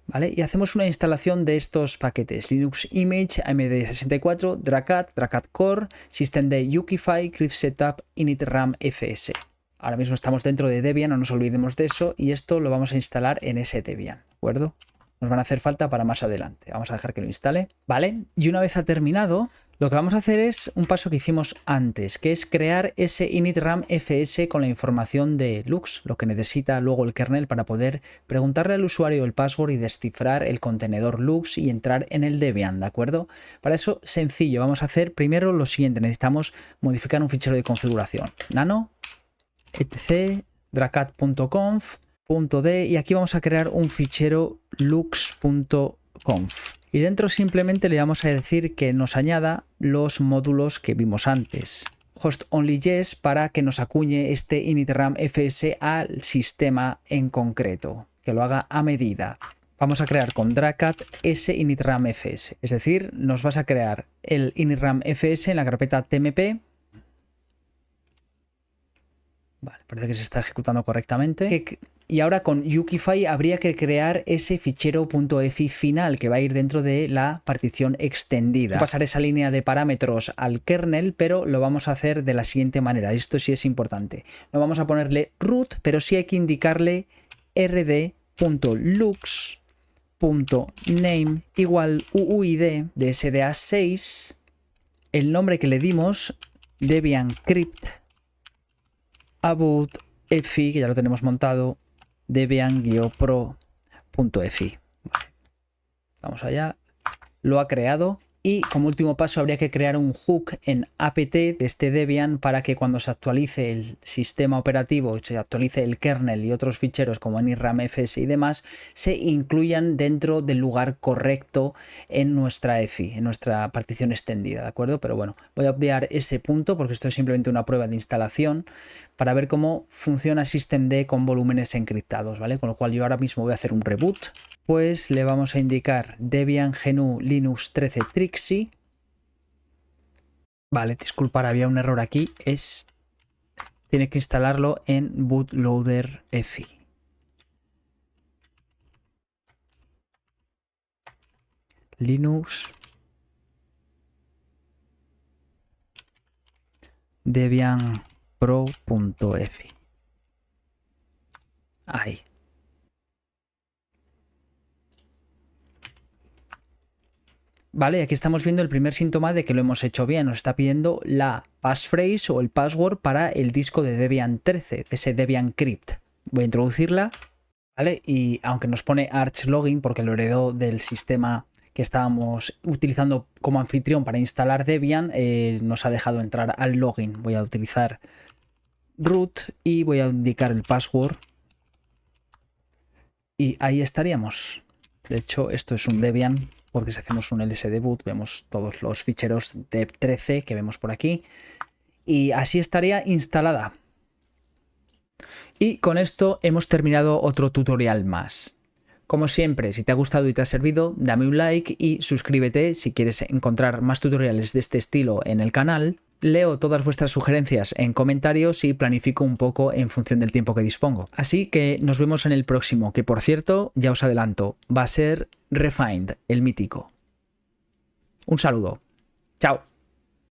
Speaker 1: ¿vale? Y hacemos una instalación de estos paquetes: Linux Image, AMD64, Dracat Core, Systemd Yukify, Crypt Setup, initram fs. Ahora mismo estamos dentro de Debian, no nos olvidemos de eso, y esto lo vamos a instalar en ese Debian, ¿de acuerdo? Nos van a hacer falta para más adelante. Vamos a dejar que lo instale, ¿vale? Y una vez ha terminado, lo que vamos a hacer es un paso que hicimos antes, que es crear ese initram fs con la información de Lux, lo que necesita luego el kernel para poder preguntarle al usuario el password y descifrar el contenedor Lux y entrar en el Debian, ¿de acuerdo? Para eso, sencillo, vamos a hacer primero lo siguiente. Necesitamos modificar un fichero de configuración. Nano, etc, dracat.conf.d, y aquí vamos a crear un fichero lux.conf. Y dentro simplemente le vamos a decir que nos añada los módulos que vimos antes. Host only yes para que nos acuñe este initram fs al sistema en concreto, que lo haga a medida. Vamos a crear con dracat ese initram fs, es decir, nos vas a crear el initram fs en la carpeta tmp, Vale, parece que se está ejecutando correctamente. Y ahora con Yukify habría que crear ese fichero .efi final que va a ir dentro de la partición extendida. Pasar esa línea de parámetros al kernel, pero lo vamos a hacer de la siguiente manera. Esto sí es importante. No vamos a ponerle root, pero sí hay que indicarle rd.lux.name igual uuid de SDA6, el nombre que le dimos, Debian Crypt about efi, que ya lo tenemos montado, debian-pro.efi. Vale. Vamos allá. Lo ha creado. Y como último paso habría que crear un hook en apt de este Debian para que cuando se actualice el sistema operativo, se actualice el kernel y otros ficheros como NIRAM, FS y demás, se incluyan dentro del lugar correcto en nuestra EFI, en nuestra partición extendida, ¿de acuerdo? Pero bueno, voy a obviar ese punto porque esto es simplemente una prueba de instalación para ver cómo funciona systemd con volúmenes encriptados, ¿vale? Con lo cual yo ahora mismo voy a hacer un reboot. Pues le vamos a indicar Debian GNU Linux 13 Trixie. Vale, disculpar, había un error aquí. Tiene que instalarlo en bootloader EFI. Linux Debian Pro.efi. Ahí. Vale, aquí estamos viendo el primer síntoma de que lo hemos hecho bien. Nos está pidiendo la passphrase o el password para el disco de Debian 13, de ese Debian Crypt. Voy a introducirla, ¿vale? Y aunque nos pone Arch Login porque lo heredó del sistema que estábamos utilizando como anfitrión para instalar Debian, nos ha dejado entrar al login. Voy a utilizar root y voy a indicar el password. Y ahí estaríamos. De hecho, esto es un Debian, porque si hacemos un lsdboot vemos todos los ficheros de 13 que vemos por aquí. Y así estaría instalada. Y con esto hemos terminado otro tutorial más. Como siempre, si te ha gustado y te ha servido, dame un like y suscríbete si quieres encontrar más tutoriales de este estilo en el canal. Leo todas vuestras sugerencias en comentarios y planifico un poco en función del tiempo que dispongo. Así que nos vemos en el próximo, que por cierto, ya os adelanto, va a ser Refined, el mítico. Un saludo. Chao.